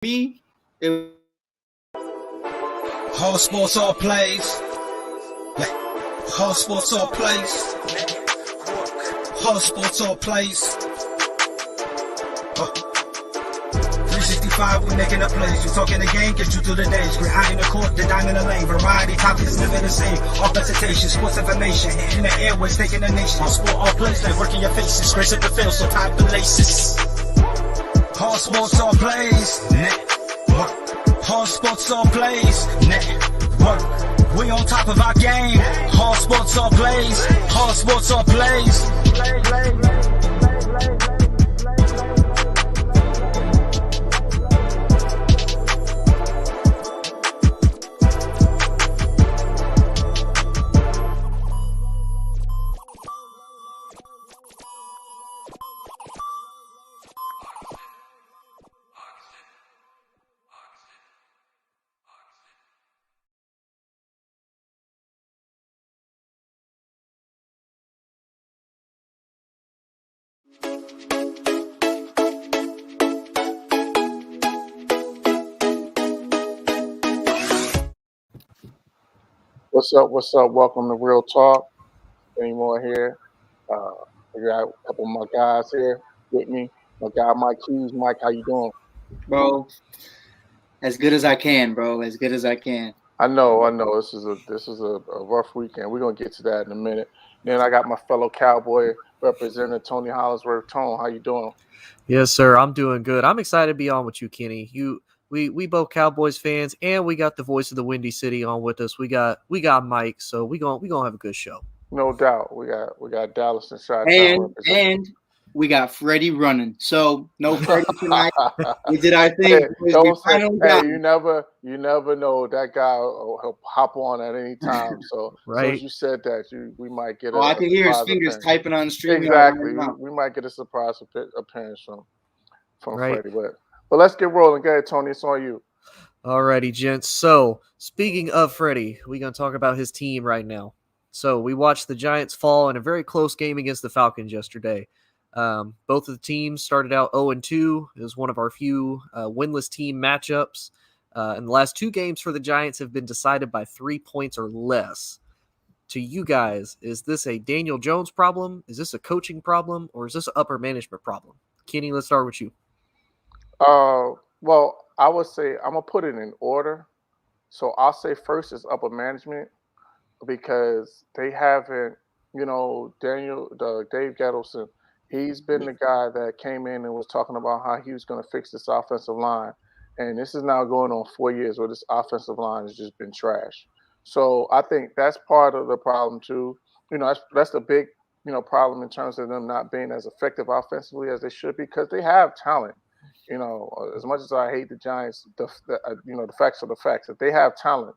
me, it Whole sports all plays. Whole sports all plays. Whole sports all plays. 365, we making a plays. You talking the game, get you through the days. We're high in the court, the dime in the lane. Variety topics never the same. Offensitation, sports information, hitting the airways, taking the nation. All sport, all plays, they working your faces. Grace at the field, so tie the laces. Whole sports all plays. Whole sports all plays. Network. We on top of our game. Whole sports all plays. Whole sports all plays. What's up? What's up? Welcome to Real Talk. Any more here? We got a couple of my guys here with me. My guy Mike Hughes. Mike, how you doing? bro, as good as I can, bro. As good as I can. I know. This is a rough weekend. We're gonna get to that in a minute. Then I got my fellow Cowboy representative Tony Hollinsworth. Tone, how you doing? Yes, sir. I'm doing good. I'm excited to be on with you, Kenny. We both Cowboys fans, and we got the voice of the Windy City on with us. We got Mike, so we gonna have a good show. No doubt. We got Dallas and Chi-Town And we got Freddie running. So no Freddie tonight. We did our thing. Hey, you never know. That guy he'll hop on at any time. So right. As you said that, we might get. I can hear his fingers typing on the stream. Exactly. We might get a surprise appearance from right. Freddie. But let's get rolling. Go ahead, Tony. It's on you. Alrighty, gents. So speaking of Freddie, we're gonna talk about his team right now. So we watched the Giants fall in a very close game against the Falcons yesterday. Both of the teams started out 0-2. It was one of our few winless team matchups. And the last two games for the Giants have been decided by 3 points or less. To you guys, is this a Daniel Jones problem? Is this a coaching problem? Or is this an upper management problem? Kenny, let's start with you. Well, I would say I'm going to put it in order. So I'll say first is upper management because they haven't, Dave Gettleson, he's been the guy that came in and was talking about how he was going to fix this offensive line. And this is now going on 4 years where this offensive line has just been trash. So I think that's part of the problem too. That's the big, problem in terms of them not being as effective offensively as they should be because they have talent. As much as I hate the Giants, the facts are the facts that they have talent,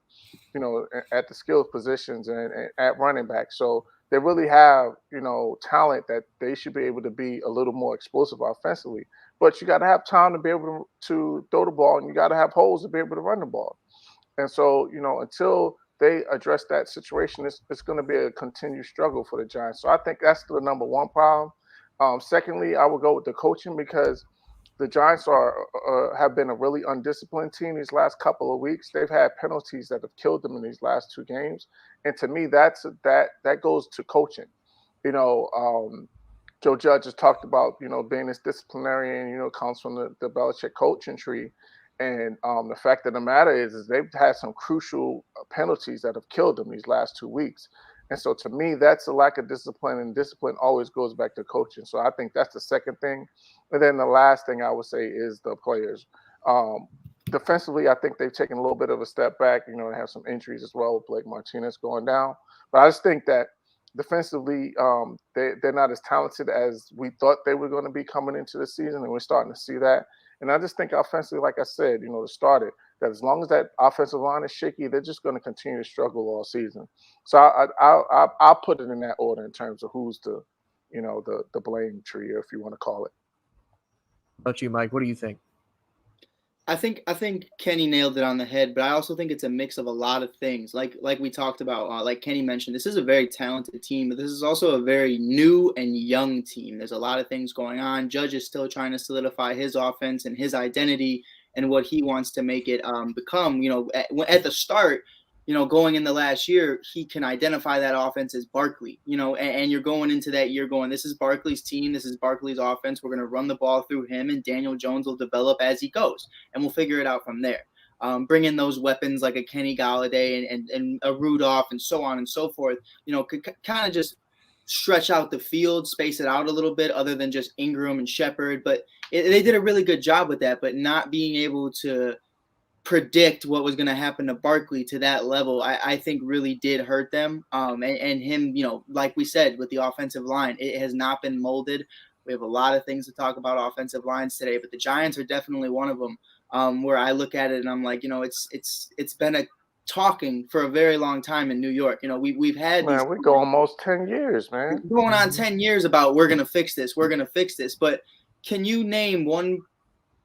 at the skill positions and at running back. So they really have, talent that they should be able to be a little more explosive offensively. But you got to have time to be able to throw the ball, and you got to have holes to be able to run the ball. And so, until they address that situation, it's going to be a continued struggle for the Giants. So I think that's the number one problem. Secondly, I would go with the coaching because the Giants have been a really undisciplined team these last couple of weeks. They've had penalties that have killed them in these last two games, and to me, that goes to coaching. Joe Judge has talked about being this disciplinarian. Comes from the Belichick coaching tree, and the fact of the matter is they've had some crucial penalties that have killed them these last 2 weeks. And so to me, that's a lack of discipline, and discipline always goes back to coaching. So I think that's the second thing. And then the last thing I would say is the players. Defensively, I think they've taken a little bit of a step back. They have some injuries as well with Blake Martinez going down. But I just think that defensively, they're not as talented as we thought they were going to be coming into the season, and we're starting to see that. And I just think offensively, like I said, to start it, that as long as that offensive line is shaky, they're just going to continue to struggle all season. So I'll put it in that order in terms of who's the blame trio, if you want to call it. How about you, Mike? What do you think? I think Kenny nailed it on the head, but I also think it's a mix of a lot of things. Like we talked about, like Kenny mentioned, this is a very talented team, but this is also a very new and young team. There's a lot of things going on. Judge is still trying to solidify his offense and his identity and what he wants to make it become. At the start, going in the last year, he can identify that offense as Barkley, and you're going into that year going, this is Barkley's team. This is Barkley's offense. We're going to run the ball through him, and Daniel Jones will develop as he goes, and we'll figure it out from there. Bring in those weapons like a Kenny Galladay and a Rudolph and so on and so forth, could kind of just stretch out the field, space it out a little bit other than just Ingram and Shepard. But they did a really good job with that, but not being able to predict what was going to happen to Barkley to that level, I think really did hurt them. And him, like we said, with the offensive line, it has not been molded. We have a lot of things to talk about offensive lines today, but the Giants are definitely one of them. Where I look at it and I'm like, it's been a talking for a very long time in New York. We've had man, we go almost 10 years, man. Going on 10 years about we're gonna fix this. But can you name one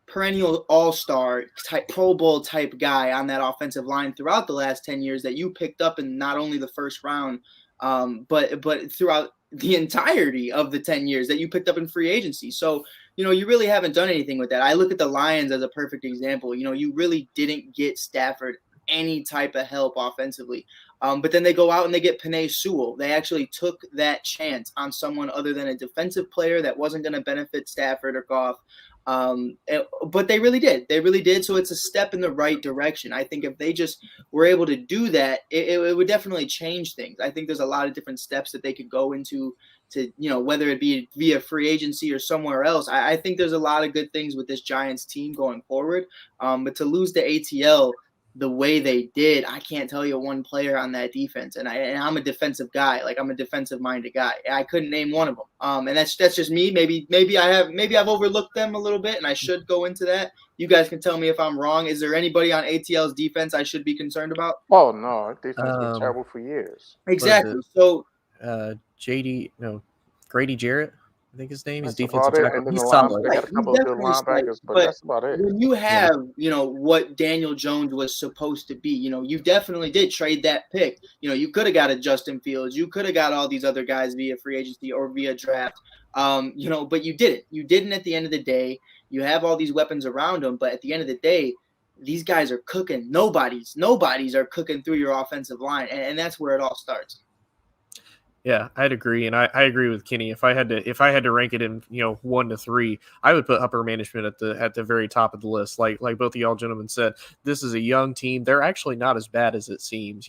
perennial all-star type Pro Bowl type guy on that offensive line throughout the last 10 years that you picked up in not only the first round, but throughout the entirety of the 10 years that you picked up in free agency? So, you really haven't done anything with that. I look at the Lions as a perfect example. You really didn't get Stafford any type of help offensively. But then they go out and they get Penei Sewell. They actually took that chance on someone other than a defensive player that wasn't going to benefit Stafford or Goff. But they really did. They really did. So it's a step in the right direction. I think if they just were able to do that, it would definitely change things. I think there's a lot of different steps that they could go into to, whether it be via free agency or somewhere else. I think there's a lot of good things with this Giants team going forward. But to lose the ATL the way they did, I can't tell you one player on that defense. And I'm a defensive guy. Like, I'm a defensive minded guy. I couldn't name one of them. And that's just me. Maybe I've overlooked them a little bit, and I should go into that. You guys can tell me if I'm wrong. Is there anybody on ATL's defense I should be concerned about? Oh no, defense been terrible for years. Exactly. So Grady Jarrett, I think his name is That's defensive about it. tackle. And then He's the solid. They got a couple of good linebackers, but that's about it. When you have, what Daniel Jones was supposed to be, you definitely did trade that pick. You could have got a Justin Fields. You could have got all these other guys via free agency or via draft. But you didn't. You didn't at the end of the day. You have all these weapons around them, but at the end of the day, these guys are cooking. Nobody's are cooking through your offensive line, and that's where it all starts. Yeah, I'd agree, and I agree with Kenny. If I had to rank it in 1 to 3, I would put upper management at the very top of the list. Like both of y'all gentlemen said, this is a young team. They're actually not as bad as it seems.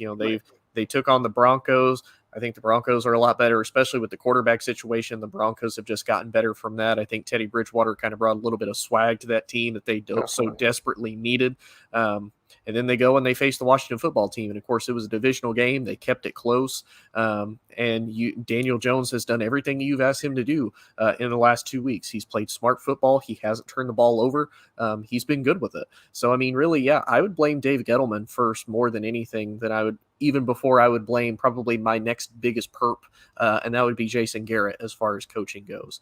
They took on the Broncos. I think the Broncos are a lot better, especially with the quarterback situation. The Broncos have just gotten better from that. I think Teddy Bridgewater kind of brought a little bit of swag to that team that they so desperately needed. And then they go and they face the Washington football team. And, of course, it was a divisional game. They kept it close. Daniel Jones has done everything you've asked him to do in the last 2 weeks. He's played smart football. He hasn't turned the ball over. He's been good with it. So, I mean, really, yeah, I would blame Dave Gettleman first more than anything that I would – even before I would blame probably my next biggest perp, and that would be Jason Garrett as far as coaching goes.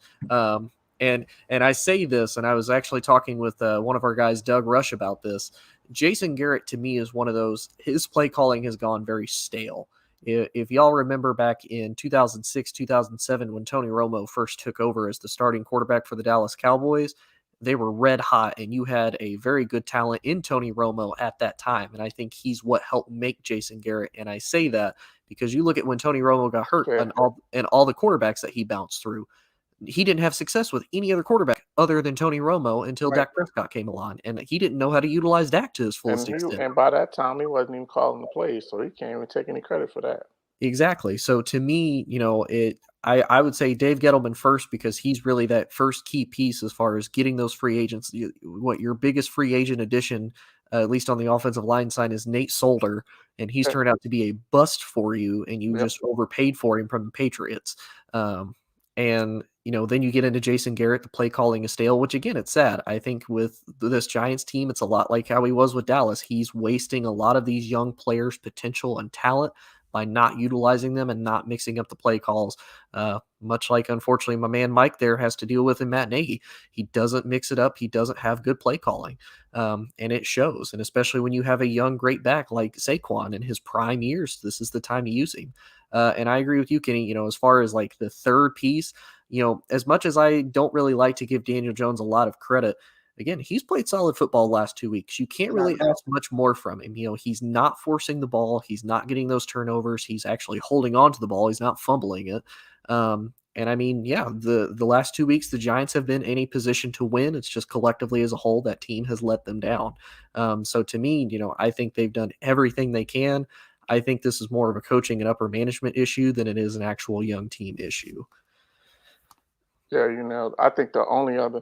And I say this, and I was actually talking with one of our guys, Doug Rush, about this. Jason Garrett, to me, is one of those, his play calling has gone very stale. If y'all remember back in 2006, 2007, when Tony Romo first took over as the starting quarterback for the Dallas Cowboys, they were red hot, and you had a very good talent in Tony Romo at that time. And I think he's what helped make Jason Garrett. And I say that because you look at when Tony Romo got hurt and all the quarterbacks that he bounced through, he didn't have success with any other quarterback other than Tony Romo until Dak Prescott came along, and he didn't know how to utilize Dak to his fullest extent. And by that time, he wasn't even calling the plays, so he can't even take any credit for that. Exactly. So to me, I would say Dave Gettleman first, because he's really that first key piece as far as getting those free agents. What your biggest free agent addition, at least on the offensive line side, is Nate Solder, and he's turned out to be a bust for you, and you just overpaid for him from the Patriots. And then you get into Jason Garrett, the play calling is stale, which again, it's sad. I think with this Giants team, it's a lot like how he was with Dallas. He's wasting a lot of these young players' potential and talent by not utilizing them and not mixing up the play calls, much like, unfortunately, my man Mike there has to deal with in Matt Nagy. He doesn't mix it up. He doesn't have good play calling, and it shows. And especially when you have a young, great back like Saquon in his prime years, this is the time to use him. And I agree with you, Kenny, as far as like the third piece, as much as I don't really like to give Daniel Jones a lot of credit, again, he's played solid football the last 2 weeks. You can't really ask much more from him. He's not forcing the ball. He's not getting those turnovers. He's actually holding on to the ball. He's not fumbling it. And I mean, yeah, the last 2 weeks, the Giants have been in a position to win. It's just collectively as a whole, that team has let them down. So to me, I think they've done everything they can. I think this is more of a coaching and upper management issue than it is an actual young team issue. Yeah, I think the only other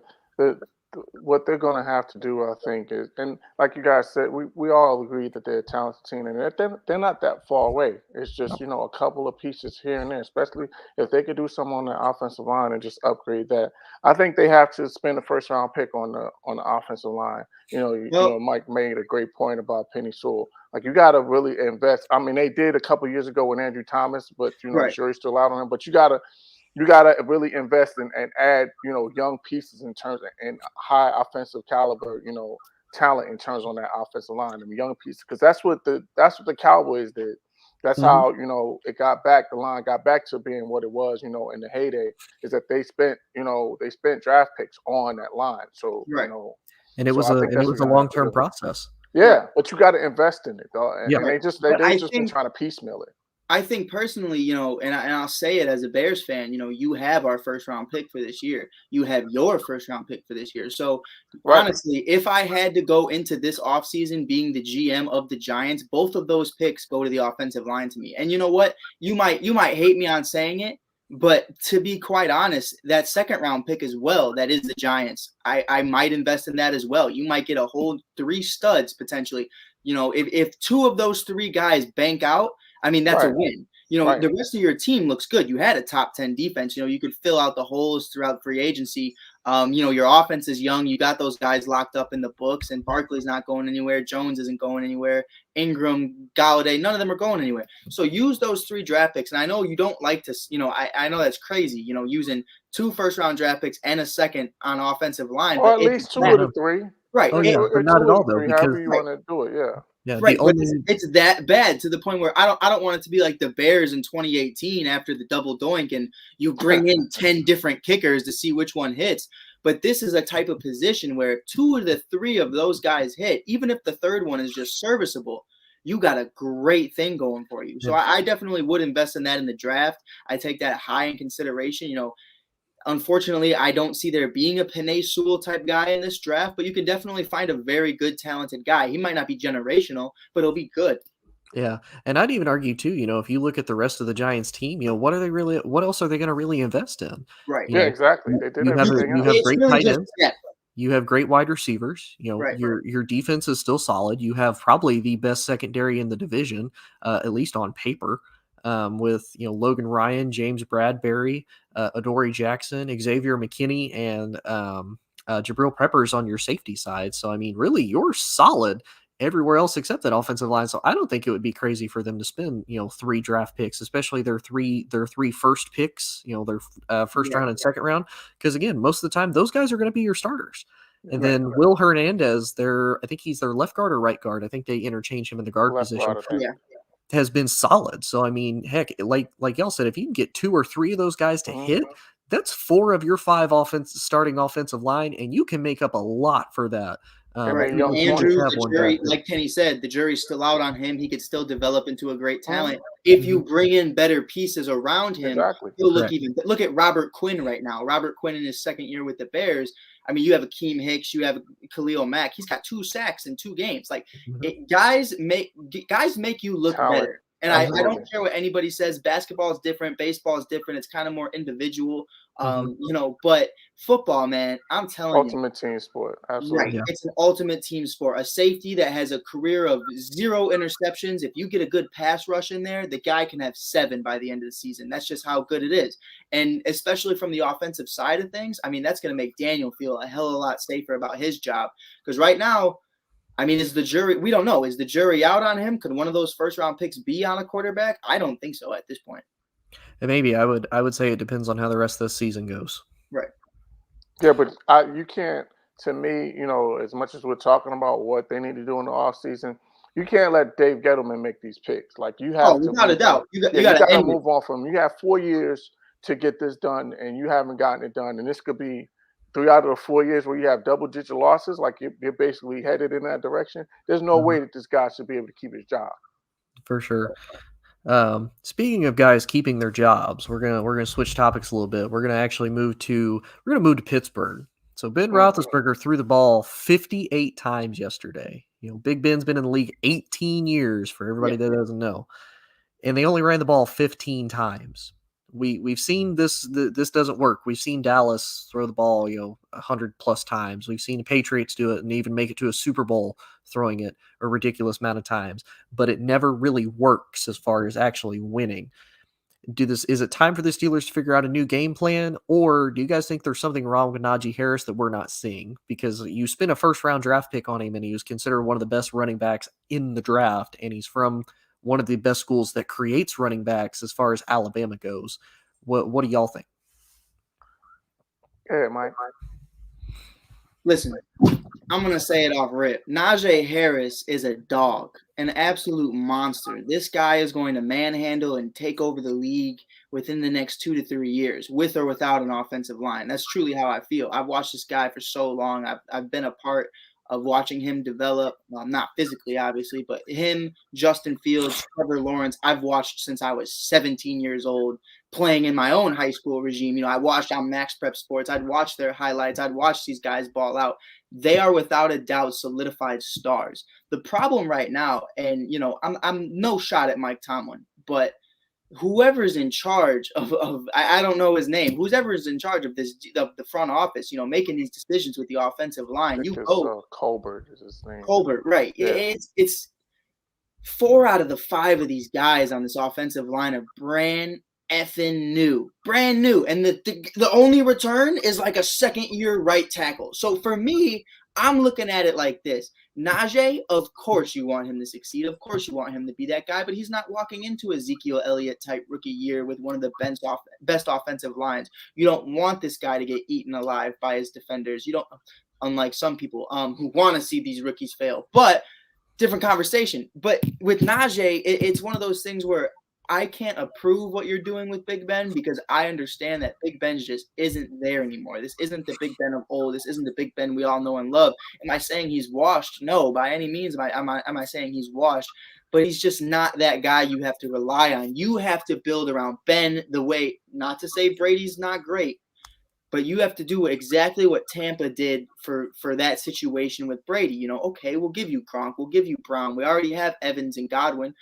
what they're going to have to do, I think, is, and like you guys said, we all agree that they're a talented team, and they're not that far away. It's just a couple of pieces here and there, especially if they could do something on the offensive line and just upgrade that. I think they have to spend a first round pick on the offensive line. Mike made a great point about Penny Sewell. Like, you got to really invest. I mean, they did a couple years ago with Andrew Thomas, but the jury's still out on him. But you got to really invest and add, young pieces in terms of and high offensive caliber, talent in terms on that offensive line and young pieces, because that's what the Cowboys did. That's how the line got back to being what it was, in the heyday, is that they spent draft picks on that line. So and it was a long-term process. Yeah, but you got to invest in it, though. And they just been trying to piecemeal it. I think personally, and I'll say it as a Bears fan, you have our first round pick for this year. You have your first round pick for this year. So honestly, if I had to go into this offseason being the GM of the Giants, both of those picks go to the offensive line to me. And you know what? You might hate me on saying it, but to be quite honest, that second round pick as well, that is the Giants. I might invest in that as well. You might get a whole 3 studs potentially. If 2 of those 3 guys bank out, I mean, that's a win. The rest of your team looks good. You had a top 10 defense. You could fill out the holes throughout free agency. Your offense is young. You got those guys locked up in the books, and Barkley's not going anywhere. Jones isn't going anywhere. Ingram, Galladay, none of them are going anywhere. So use those 3 draft picks. And I know you don't like to, I know that's crazy, using 2 first-round draft picks and a second on offensive line. Or at least 2 of the 3. Right. Oh, yeah, but not at all, though. However you want to do it, Yeah, right, but it's that bad to the point where I don't want it to be like the Bears in 2018 after the double doink and you bring in 10 different kickers to see which one hits. But this is a type of position where if 2 of the 3 of those guys hit, even if the third one is just serviceable, you got a great thing going for you. So I definitely would invest in that in the draft. I take that high in consideration. Unfortunately, I don't see there being a Penei Sewell type guy in this draft, but you can definitely find a very good, talented guy. He might not be generational, but he'll be good. Yeah, and I'd even argue too, if you look at the rest of the Giants team, what else are they going to really invest in? Right. Yeah, exactly. They did everything. You have great really tight ends. You have great wide receivers. Your defense is still solid. You have probably the best secondary in the division, at least on paper. With Logan Ryan, James Bradbury, Adoree Jackson, Xavier McKinney, and Jabril Peppers on your safety side. So I mean, really, you're solid everywhere else except that offensive line. So I don't think it would be crazy for them to spend 3 draft picks, especially their three first picks. Their first round and second round, because again, most of the time those guys are going to be your starters. And then Will Hernandez, I think he's their left guard or right guard. I think they interchange him in the guard position. Has been solid. So I mean, heck, like y'all said, if you can get 2 or 3 of those guys to hit, that's 4 of your 5 starting offensive line, and you can make up a lot for that. Andrew, the jury, like Kenny said, the jury's still out on him. He could still develop into a great talent if you bring in better pieces around him. He'll look even. Look at Robert Quinn right now. Robert Quinn in his second year with the Bears. I mean, you have Akeem Hicks, you have Khalil Mack. He's got 2 sacks in 2 games. Like, guys make you look better. And I don't care what anybody says. Basketball is different. Baseball is different. It's kind of more individual. But football, man, I'm telling ultimate team sport. Absolutely. Right. Yeah. It's an ultimate team sport. A safety that has a career of 0 interceptions. If you get a good pass rush in there, the guy can have 7 by the end of the season. That's just how good it is. And especially from the offensive side of things, I mean, that's going to make Daniel feel a hell of a lot safer about his job. Because right now, I mean, we don't know. Is the jury out on him? Could one of those first round picks be on a quarterback? I don't think so at this point. And maybe I would say it depends on how the rest of the season goes. Right. Yeah, but you can't, to me, as much as we're talking about what they need to do in the offseason, you can't let Dave Gettleman make these picks. Like, you have to. Without a doubt. You got to move on from him. You have 4 years to get this done, and you haven't gotten it done. And this could be 3 out of the 4 years where you have double-digit losses, like you're basically headed in that direction, there's no way that this guy should be able to keep his job. For sure. Speaking of guys keeping their jobs, we're gonna switch topics a little bit. We're gonna move to Pittsburgh. So Ben Roethlisberger threw the ball 58 times yesterday. Big Ben's been in the league 18 years. For everybody that doesn't know, and they only ran the ball 15 times. We've seen this doesn't work. We've seen Dallas throw the ball 100 plus times. We've seen the Patriots do it and even make it to a Super Bowl throwing it a ridiculous amount of times, but it never really works as far as actually winning. Is it time for the Steelers to figure out a new game plan, or do you guys think there's something wrong with Najee Harris that we're not seeing? Because you spent a first-round draft pick on him, and he was considered one of the best running backs in the draft, and he's from one of the best schools that creates running backs as far as Alabama goes. What do y'all think? Yeah, Mike. Listen, I'm going to say it off rip. Najee Harris is a dog, an absolute monster. This guy is going to manhandle and take over the league within the next 2 to 3 years, with or without an offensive line. That's truly how I feel. I've watched this guy for so long. I've been a part of watching him develop. Well, not physically, obviously, but him, Justin Fields, Trevor Lawrence, I've watched since I was 17 years old, playing in my own high school regime. I watched on Max Prep Sports. I'd watch their highlights. I'd watch these guys ball out. They are without a doubt solidified stars. The problem right now, and I'm no shot at Mike Tomlin, but whoever's in charge of I don't know his name, whoever's in charge of the front office, making these decisions with the offensive line, Colbert is his name. Colbert, right? Yeah. It's 4 out of the 5 of these guys on this offensive line are brand new, and the only return is like a second-year right tackle. So for me, I'm looking at it like this. Najee, of course you want him to succeed. Of course you want him to be that guy, but he's not walking into Ezekiel Elliott-type rookie year with one of the best offensive lines. You don't want this guy to get eaten alive by his defenders. You don't, unlike some people who want to see these rookies fail. But different conversation. But with Najee, it's one of those things where I can't approve what you're doing with Big Ben because I understand that Big Ben just isn't there anymore. This isn't the Big Ben of old. This isn't the Big Ben we all know and love. Am I saying he's washed? No, by any means am I saying he's washed. But he's just not that guy you have to rely on. You have to build around Ben the way, not to say Brady's not great, but you have to do exactly what Tampa did for that situation with Brady. Okay, we'll give you Gronk, we'll give you Brown. We already have Evans and Godwin.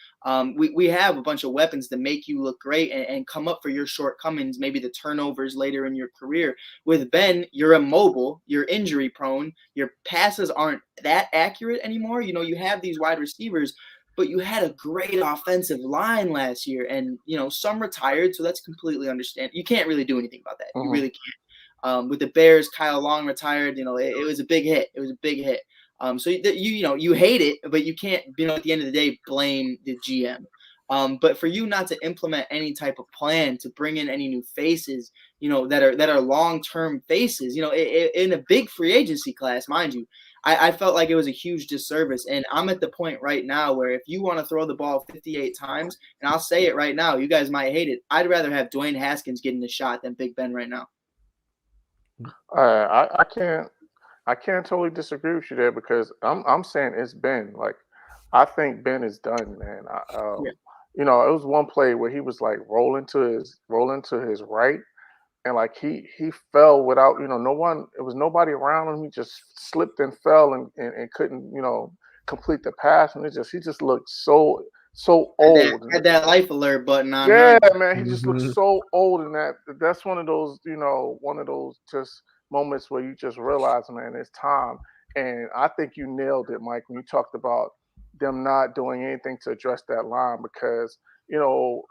We have a bunch of weapons to make you look great and come up for your shortcomings, maybe the turnovers later in your career. With Ben, you're immobile, you're injury prone, your passes aren't that accurate anymore. You have these wide receivers, but you had a great offensive line last year, and some retired, so that's completely understandable. You can't really do anything about that. You really can't. With the Bears, Kyle Long retired. It was a big hit. It was a big hit. So you hate it, but you can't, at the end of the day, blame the GM. But for you not to implement any type of plan to bring in any new faces, that are long-term faces, in a big free agency class, mind you, I felt like it was a huge disservice. And I'm at the point right now where if you want to throw the ball 58 times, and I'll say it right now, you guys might hate it, I'd rather have Dwayne Haskins getting the shot than Big Ben right now. I can't totally disagree with you there because I'm saying it's Ben. Like, I think Ben is done, man. It was one play where he was like rolling to his right, and like he fell without no one. It was nobody around him. He just slipped and fell and couldn't complete the pass, and he just looked so old. Had that life alert button on. Yeah, man, he just looks so old, and that's one of those just moments where you just realize, man, it's time. And I think you nailed it, Mike, when you talked about them not doing anything to address that line because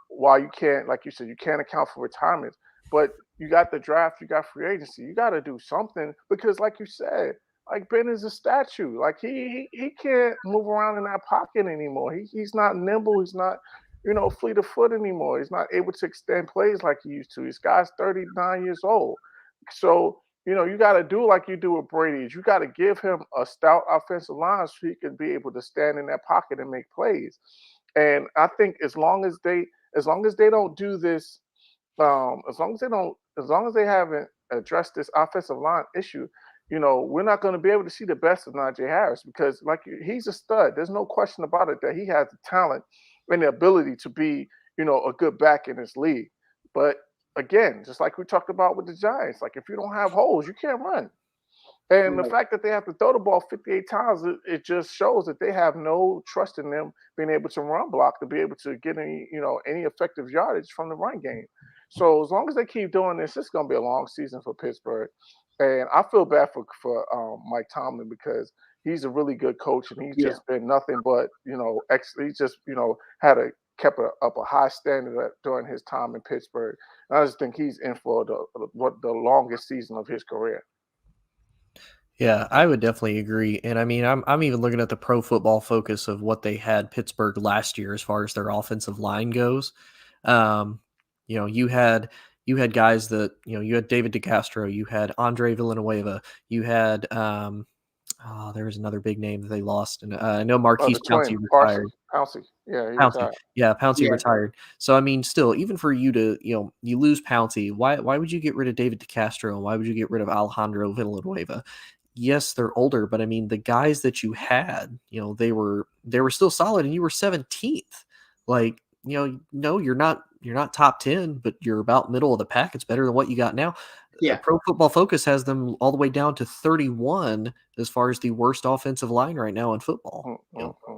while you can't, like you said, you can't account for retirements, but you got the draft, you got free agency, you got to do something because, like you said. Like Ben is a statue. Like he can't move around in that pocket anymore. He's not nimble. He's not, fleet of foot anymore. He's not able to extend plays like he used to. This guy's 39 years old. So, you got to do like you do with Brady. You got to give him a stout offensive line so he can be able to stand in that pocket and make plays. And I think as long as they don't do this, as long as they haven't address this offensive line issue, we're not going to be able to see the best of Najee Harris because, he's a stud. There's no question about it that he has the talent and the ability to be, a good back in this league. But again, just like we talked about with the Giants, if you don't have holes, you can't run. And the fact that they have to throw the ball 58 times, it just shows that they have no trust in them being able to run block to be able to get any effective yardage from the run game. So as long as they keep doing this, it's going to be a long season for Pittsburgh. And I feel bad for Mike Tomlin because he's a really good coach and he's just been nothing but, he's just, kept up a high standard during his time in Pittsburgh. And I just think he's in for the longest season of his career. Yeah, I would definitely agree. And I mean, I'm even looking at the Pro Football Focus of what they had Pittsburgh last year as far as their offensive line goes. You had guys that, you had David DeCastro, you had Andre Villanueva, you had there was another big name that they lost, and I know Marquise Pouncey retired. Pouncey, yeah, he Pouncey, retired. yeah, Pouncey retired. So I mean, still, even for you to, you lose Pouncey, why would you get rid of David DeCastro and why would you get rid of Alejandro Villanueva? Yes, they're older, but I mean, the guys that you had, they were still solid, and you were 17th. No, you're not top 10, but you're about middle of the pack. It's better than what you got now. Yeah. Pro Football Focus has them all the way down to 31 as far as the worst offensive line right now in football.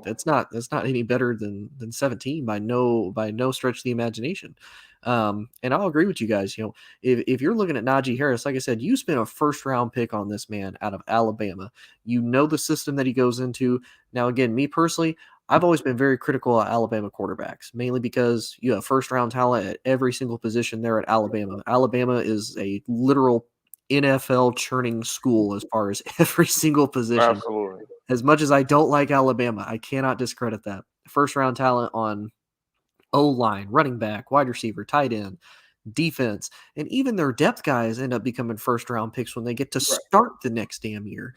That's not any better than 17 by no stretch of the imagination. And I'll agree with you guys. If you're looking at Najee Harris, like I said, you spent a first round pick on this man out of Alabama. You know the system that he goes into. Now, again, me personally, I've always been very critical of Alabama quarterbacks, mainly because you have first round talent at every single position there at Alabama. Alabama is a literal NFL churning school as far as every single position. Absolutely. As much as I don't like Alabama, I cannot discredit that. First round talent on O-line, running back, wide receiver, tight end, defense, and even their depth guys end up becoming first round picks when they get to start the next damn year.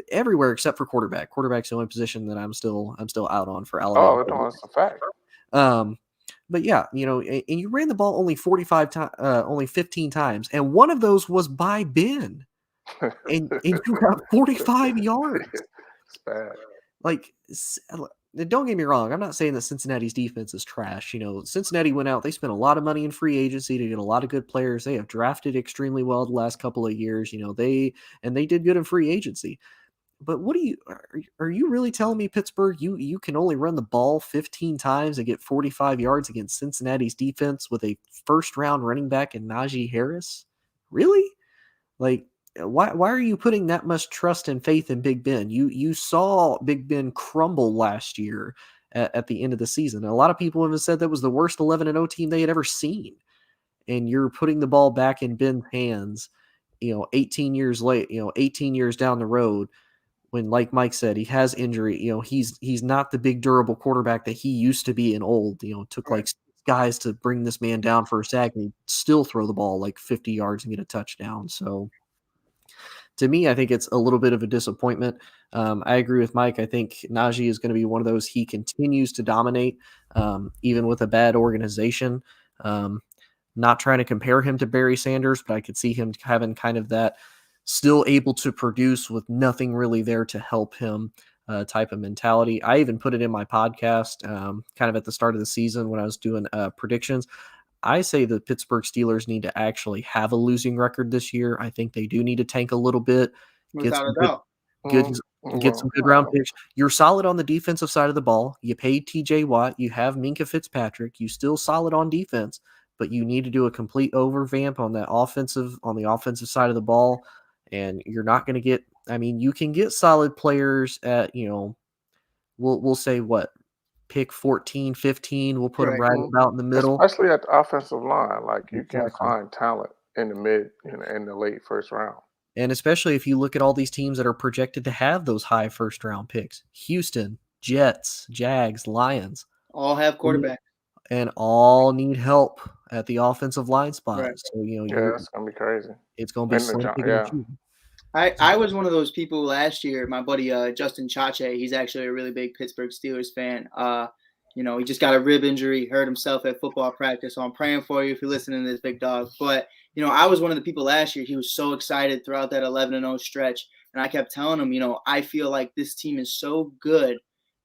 Everywhere except for quarterback. Quarterback's the only position that I'm still out on for Alabama. Oh, that's a fact. But yeah, and you ran the ball only 15 times, and one of those was by Ben, and you got 45 yards. It's bad. Don't get me wrong. I'm not saying that Cincinnati's defense is trash. Cincinnati went out. They spent a lot of money in free agency to get a lot of good players. They have drafted extremely well the last couple of years. They did good in free agency. But are you really telling me, Pittsburgh, you can only run the ball 15 times and get 45 yards against Cincinnati's defense with a first round running back in Najee Harris? Really? Why are you putting that much trust and faith in Big Ben? You saw Big Ben crumble last year at the end of the season. And a lot of people have said that was the worst 11-0 team they had ever seen. And you're putting the ball back in Ben's hands, 18 years late, 18 years down the road, when, like Mike said, he has injury. He's not the big durable quarterback that he used to be in old. It took like 6 guys to bring this man down for a sack, and he'd still throw the ball like 50 yards and get a touchdown. So to me, I think it's a little bit of a disappointment. I agree with Mike. I think Najee is going to be one of those. He continues to dominate, even with a bad organization. Not trying to compare him to Barry Sanders, but I could see him having kind of that still able to produce with nothing really there to help him type of mentality. I even put it in my podcast kind of at the start of the season when I was doing predictions. I say the Pittsburgh Steelers need to actually have a losing record this year. I think they do need to tank a little bit, get some good round picks. You're solid on the defensive side of the ball. You paid TJ Watt. You have Minkah Fitzpatrick. You still solid on defense, but you need to do a complete overvamp on the offensive side of the ball. And you're not going to get, you can get solid players at, we'll say what, pick 14, 15. We'll put them right about in the middle. Especially at the offensive line. You can find talent in the mid, in the late first round. And especially if you look at all these teams that are projected to have those high first round picks. Houston, Jets, Jags, Lions. All have quarterbacks. And all need help at the offensive line spot. Right. So, it's going to be crazy. It's going to be I was one of those people last year. My buddy Justin Chache, he's actually a really big Pittsburgh Steelers fan. You know, he just got a rib injury, hurt himself at football practice. So I'm praying for you if you're listening to this, big dog. But, you know, I was one of the people last year. He was so excited throughout that 11-0 stretch. And I kept telling him, you know, I feel like this team is so good.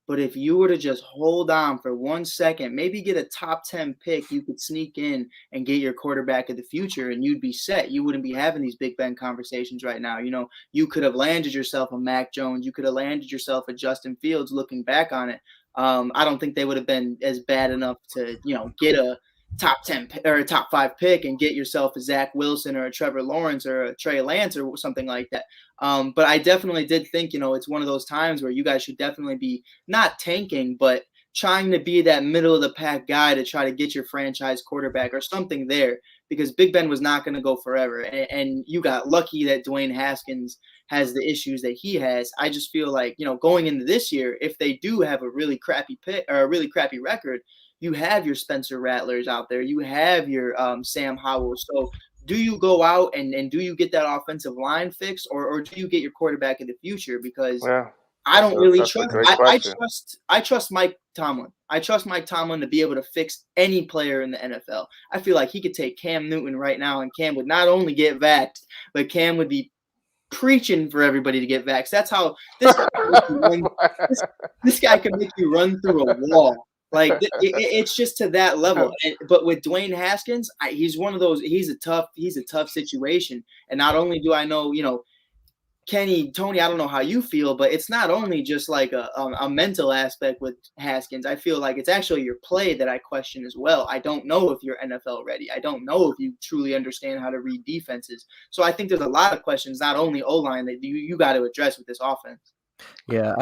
But if you were to just hold on for 1 second, maybe get a top 10 pick, you could sneak in and get your quarterback of the future and you'd be set. You wouldn't be having these Big Ben conversations right now. You know, you could have landed yourself a Mac Jones. You could have landed yourself a Justin Fields looking back on it. I don't think they would have been as bad enough to, you know, get a top 10 or a top 5 pick and get yourself a Zach Wilson or a Trevor Lawrence or a Trey Lance or something like that. But I definitely did think, you know, it's one of those times where you guys should definitely be not tanking, but trying to be that middle of the pack guy to try to get your franchise quarterback or something there, because Big Ben was not going to go forever. And you got lucky that Dwayne Haskins has the issues that he has. I just feel like, you know, going into this year, if they do have a really crappy pick or a really crappy record, you have your Spencer Rattlers out there. You have your Sam Howell. So do you go out and do you get that offensive line fixed, or do you get your quarterback in the future? Because I don't really trust. I trust Mike Tomlin. I trust Mike Tomlin to be able to fix any player in the NFL. I feel like he could take Cam Newton right now, and Cam would not only get vaxxed, but Cam would be preaching for everybody to get vaxxed. That's how this guy can make you run through a wall. Like it's just to that level. But with Dwayne Haskins, he's one of those. He's a tough situation. And not only do I know, you know, Tony, I don't know how you feel, but it's not only just like a mental aspect with Haskins. I feel like it's actually your play that I question as well. I don't know if you're NFL ready. I don't know if you truly understand how to read defenses. So I think there's a lot of questions, not only O-line, that you got to address with this offense. Yeah,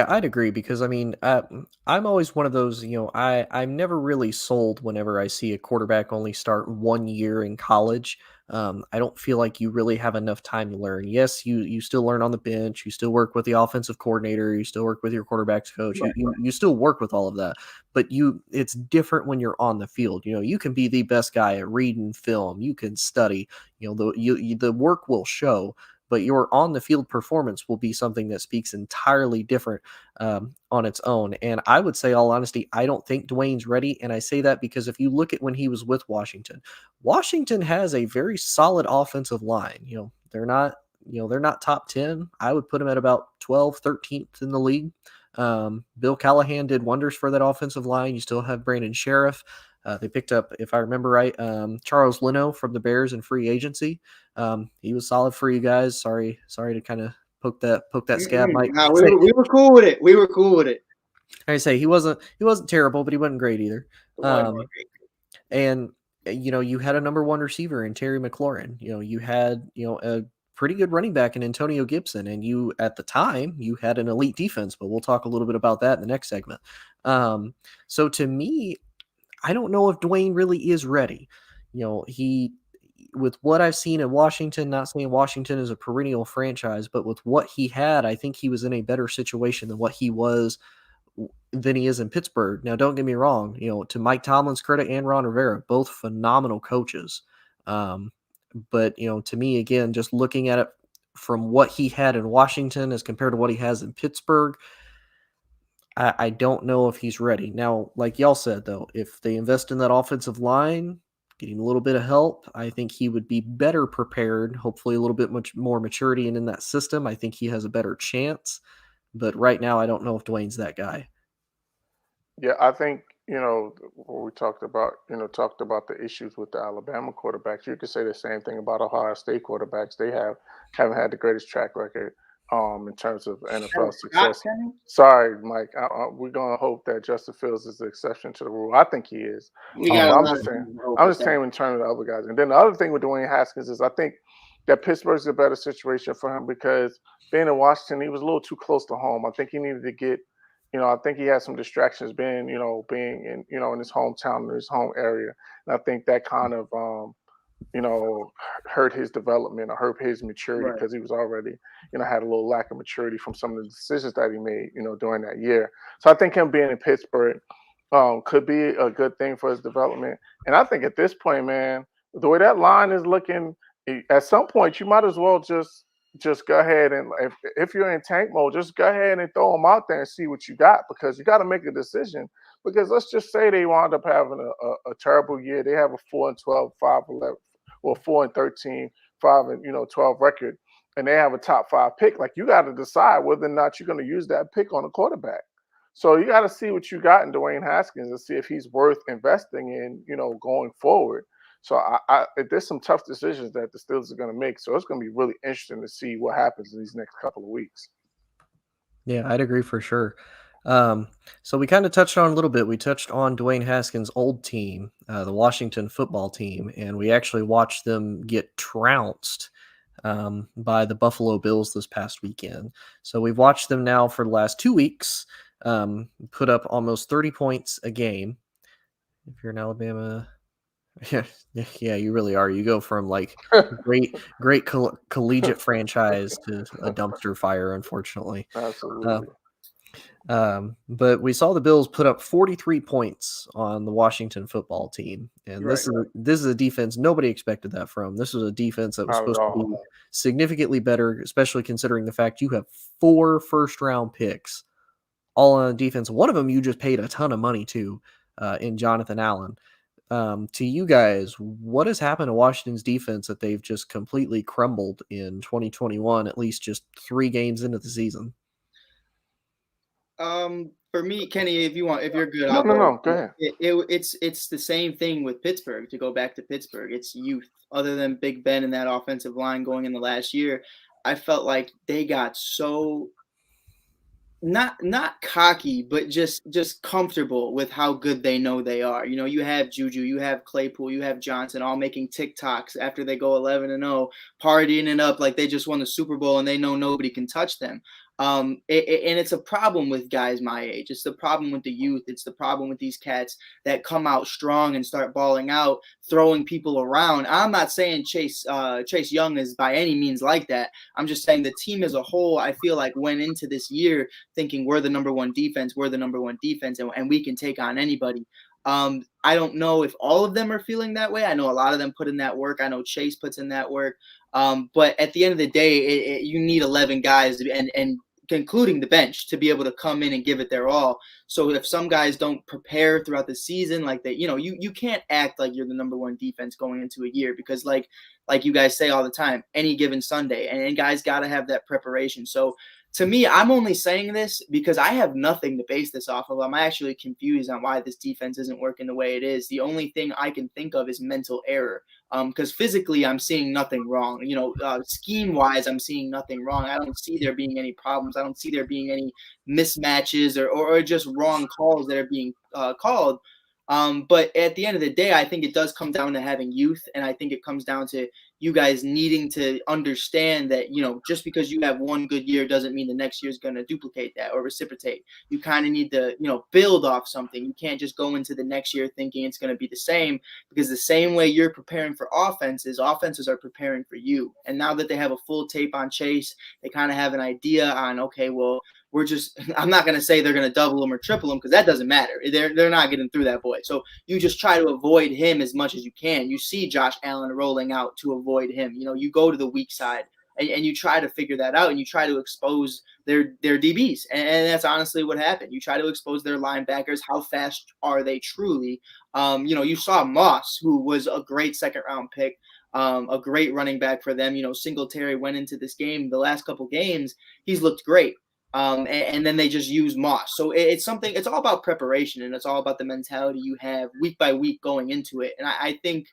I'd agree, because I mean, I'm always one of those, you know, I'm never really sold whenever I see a quarterback only start 1 year in college. I don't feel like you really have enough time to learn. Yes, you still learn on the bench, you still work with the offensive coordinator, you still work with your quarterback's coach, Right. you still work with all of that, but it's different when you're on the field. You know, you can be the best guy at reading film, you can study, you know, the work will show, but your on the field performance will be something that speaks entirely different on its own. And I would say, all honesty, I don't think Dwayne's ready. And I say that because if you look at when he was with Washington has a very solid offensive line. They're not top 10. I would put them at about 12th, 13th in the league. Bill Callahan did wonders for that offensive line. You still have Brandon Sheriff. They picked up, if I remember right, Charles Leno from the Bears in free agency. He was solid for you guys. Sorry to kind of poke that scab, Mike. No, we were cool with it. We were cool with it. I say he wasn't terrible, but he wasn't great either. And you had a number one receiver in Terry McLaurin. You had a pretty good running back in Antonio Gibson, and you at the time you had an elite defense. But we'll talk a little bit about that in the next segment. So to me, I don't know if Dwayne really is ready. With what I've seen in Washington, not saying Washington is a perennial franchise, but with what he had, I think he was in a better situation than he is in Pittsburgh. Now, don't get me wrong, to Mike Tomlin's credit and Ron Rivera, both phenomenal coaches. But, to me, again, just looking at it from what he had in Washington as compared to what he has in Pittsburgh, I don't know if he's ready. Now, like y'all said, though, if they invest in that offensive line, getting a little bit of help, I think he would be better prepared, hopefully a little bit much more maturity in that system. I think he has a better chance. But right now, I don't know if Dwayne's that guy. Yeah, I think, what we talked about the issues with the Alabama quarterbacks. You could say the same thing about Ohio State quarterbacks. They haven't had the greatest track record in terms of NFL success. Sorry, Mike. We're going to hope that Justin Fields is the exception to the rule. I think he is. I'm just saying in terms of the other guys. And then the other thing with Dwayne Haskins is I think that Pittsburgh's a better situation for him because being in Washington, he was a little too close to home. I think he needed to get, I think he had some distractions being in, in his hometown, in his home area. And I think that kind of, hurt his development or hurt his maturity because he was already, had a little lack of maturity from some of the decisions that he made, during that year. So I think him being in Pittsburgh could be a good thing for his development. And I think at this point, man, the way that line is looking, at some point you might as well just just go ahead and if you're in tank mode, just go ahead and throw them out there and see what you got, because you got to make a decision. Because let's just say they wound up having a terrible year. They have a 4-12, 5-11, or 4-13, 5-12 record, and they have a top 5 pick. Like, you got to decide whether or not you're going to use that pick on a quarterback. So you got to see what you got in Dwayne Haskins and see if he's worth investing in, going forward. So there's some tough decisions that the Steelers are going to make. So it's going to be really interesting to see what happens in these next couple of weeks. Yeah, I'd agree for sure. So we kind of touched on a little bit. We touched on Dwayne Haskins' old team, the Washington football team, and we actually watched them get trounced by the Buffalo Bills this past weekend. So we've watched them now for the last 2 weeks, put up almost 30 points a game. If you're in Alabama, yeah, you really are. You go from like great collegiate franchise to a dumpster fire, unfortunately. Absolutely. But we saw the Bills put up 43 points on the Washington football team, and this is a defense nobody expected that from. This was a defense that was supposed to be significantly better, especially considering the fact you have 4 first-round picks, all on defense. One of them you just paid a ton of money to, in Jonathan Allen. To you guys, what has happened to Washington's defense that they've just completely crumbled in 2021, at least just 3 games into the season? For me, Kenny, if you're good, No, go ahead. It's the same thing with Pittsburgh. To go back to Pittsburgh, it's youth. Other than Big Ben and that offensive line going in the last year, I felt like they got so not cocky, but just comfortable with how good they know they are. You have Juju, you have Claypool, you have Johnson, all making TikToks after they go 11-0, partying it up like they just won the Super Bowl and they know nobody can touch them. And it's a problem with guys my age. It's the problem with the youth. It's the problem with these cats that come out strong and start balling out, throwing people around. I'm not saying Chase Young is by any means like that. I'm just saying the team as a whole, I feel like, went into this year thinking we're the number one defense, and we can take on anybody. I don't know if all of them are feeling that way. I know a lot of them put in that work. I know Chase puts in that work. But at the end of the day, you need 11 guys and including the bench to be able to come in and give it their all. So if some guys don't prepare throughout the season, like that, you can't act like you're the number one defense going into a year, because like you guys say all the time, any given Sunday, and guys got to have that preparation. So to me, I'm only saying this because I have nothing to base this off of. I'm actually confused on why this defense isn't working the way it is. The only thing I can think of is mental error. Because physically, I'm seeing nothing wrong. Scheme-wise, I'm seeing nothing wrong. I don't see there being any problems. I don't see there being any mismatches or just wrong calls that are being called. But at the end of the day, I think it does come down to having youth, and I think it comes down to you guys needing to understand that, just because you have one good year doesn't mean the next year is going to duplicate that or reciprocate. You kind of need to, build off something. You can't just go into the next year thinking it's going to be the same, because the same way you're preparing for offenses are preparing for you. And now that they have a full tape on Chase, they kind of have an idea on, okay, well, I'm not going to say they're going to double him or triple him, because that doesn't matter. They're not getting through that boy. So you just try to avoid him as much as you can. You see Josh Allen rolling out to avoid him. You go to the weak side and you try to figure that out, and you try to expose their DBs. And that's honestly what happened. You try to expose their linebackers. How fast are they truly? You saw Moss, who was a great second-round pick, a great running back for them. Singletary went into this game. The last couple games, he's looked great. And then they just use Moss. So it's all about preparation, and it's all about the mentality you have week by week going into it. And I think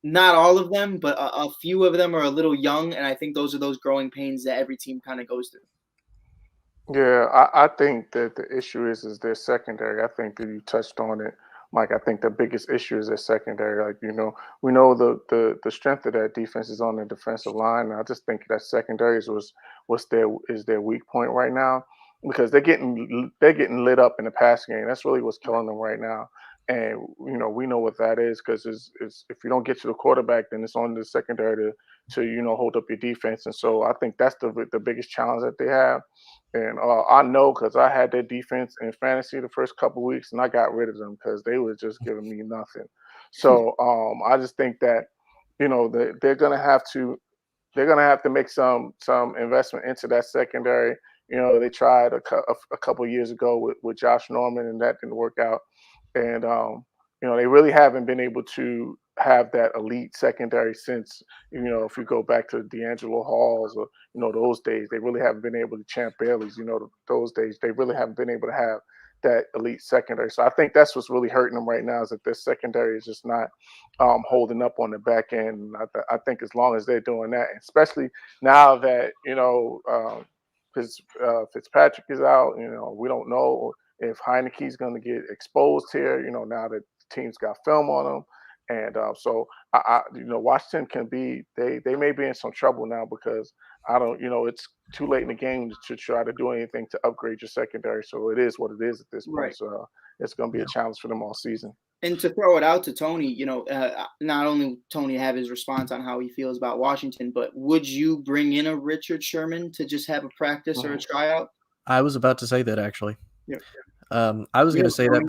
not all of them, but a few of them are a little young, and I think those are those growing pains that every team kind of goes through. Yeah, I think that the issue is their secondary. I think that you touched on it, Mike. I think the biggest issue is their secondary. Like, we know the strength of that defense is on the defensive line. And I just think that secondary is their weak point right now, because they're getting lit up in the passing game. That's really what's killing them right now. And we know what that is, because if you don't get to the quarterback, then it's on the secondary to hold up your defense. And so I think that's the biggest challenge that they have. And I know, because I had their defense in fantasy the first couple of weeks, and I got rid of them because they were just giving me nothing. So I just think that they're going to have to they're going to have to make some investment into that secondary. They tried a couple years ago with Josh Norman, and that didn't work out. And they really haven't been able to have that elite secondary since, if you go back to D'Angelo Halls or those days, they really haven't been able to Champ Bailey's. Those days they really haven't been able to have that elite secondary. So I think that's what's really hurting them right now, is that their secondary is just not holding up on the back end. And I think as long as they're doing that, especially now that Fitzpatrick is out, we don't know if Heineke's going to get exposed here. Now that the team's got film on him. And so Washington can be, they may be in some trouble now, because it's too late in the game to try to do anything to upgrade your secondary. So it is what it is at this point. Right. So it's going to be a challenge for them all season. And to throw it out to Tony, not only Tony have his response on how he feels about Washington, but would you bring in a Richard Sherman to just have a practice or a tryout? I was about to say that, actually. Yeah. I was going to say that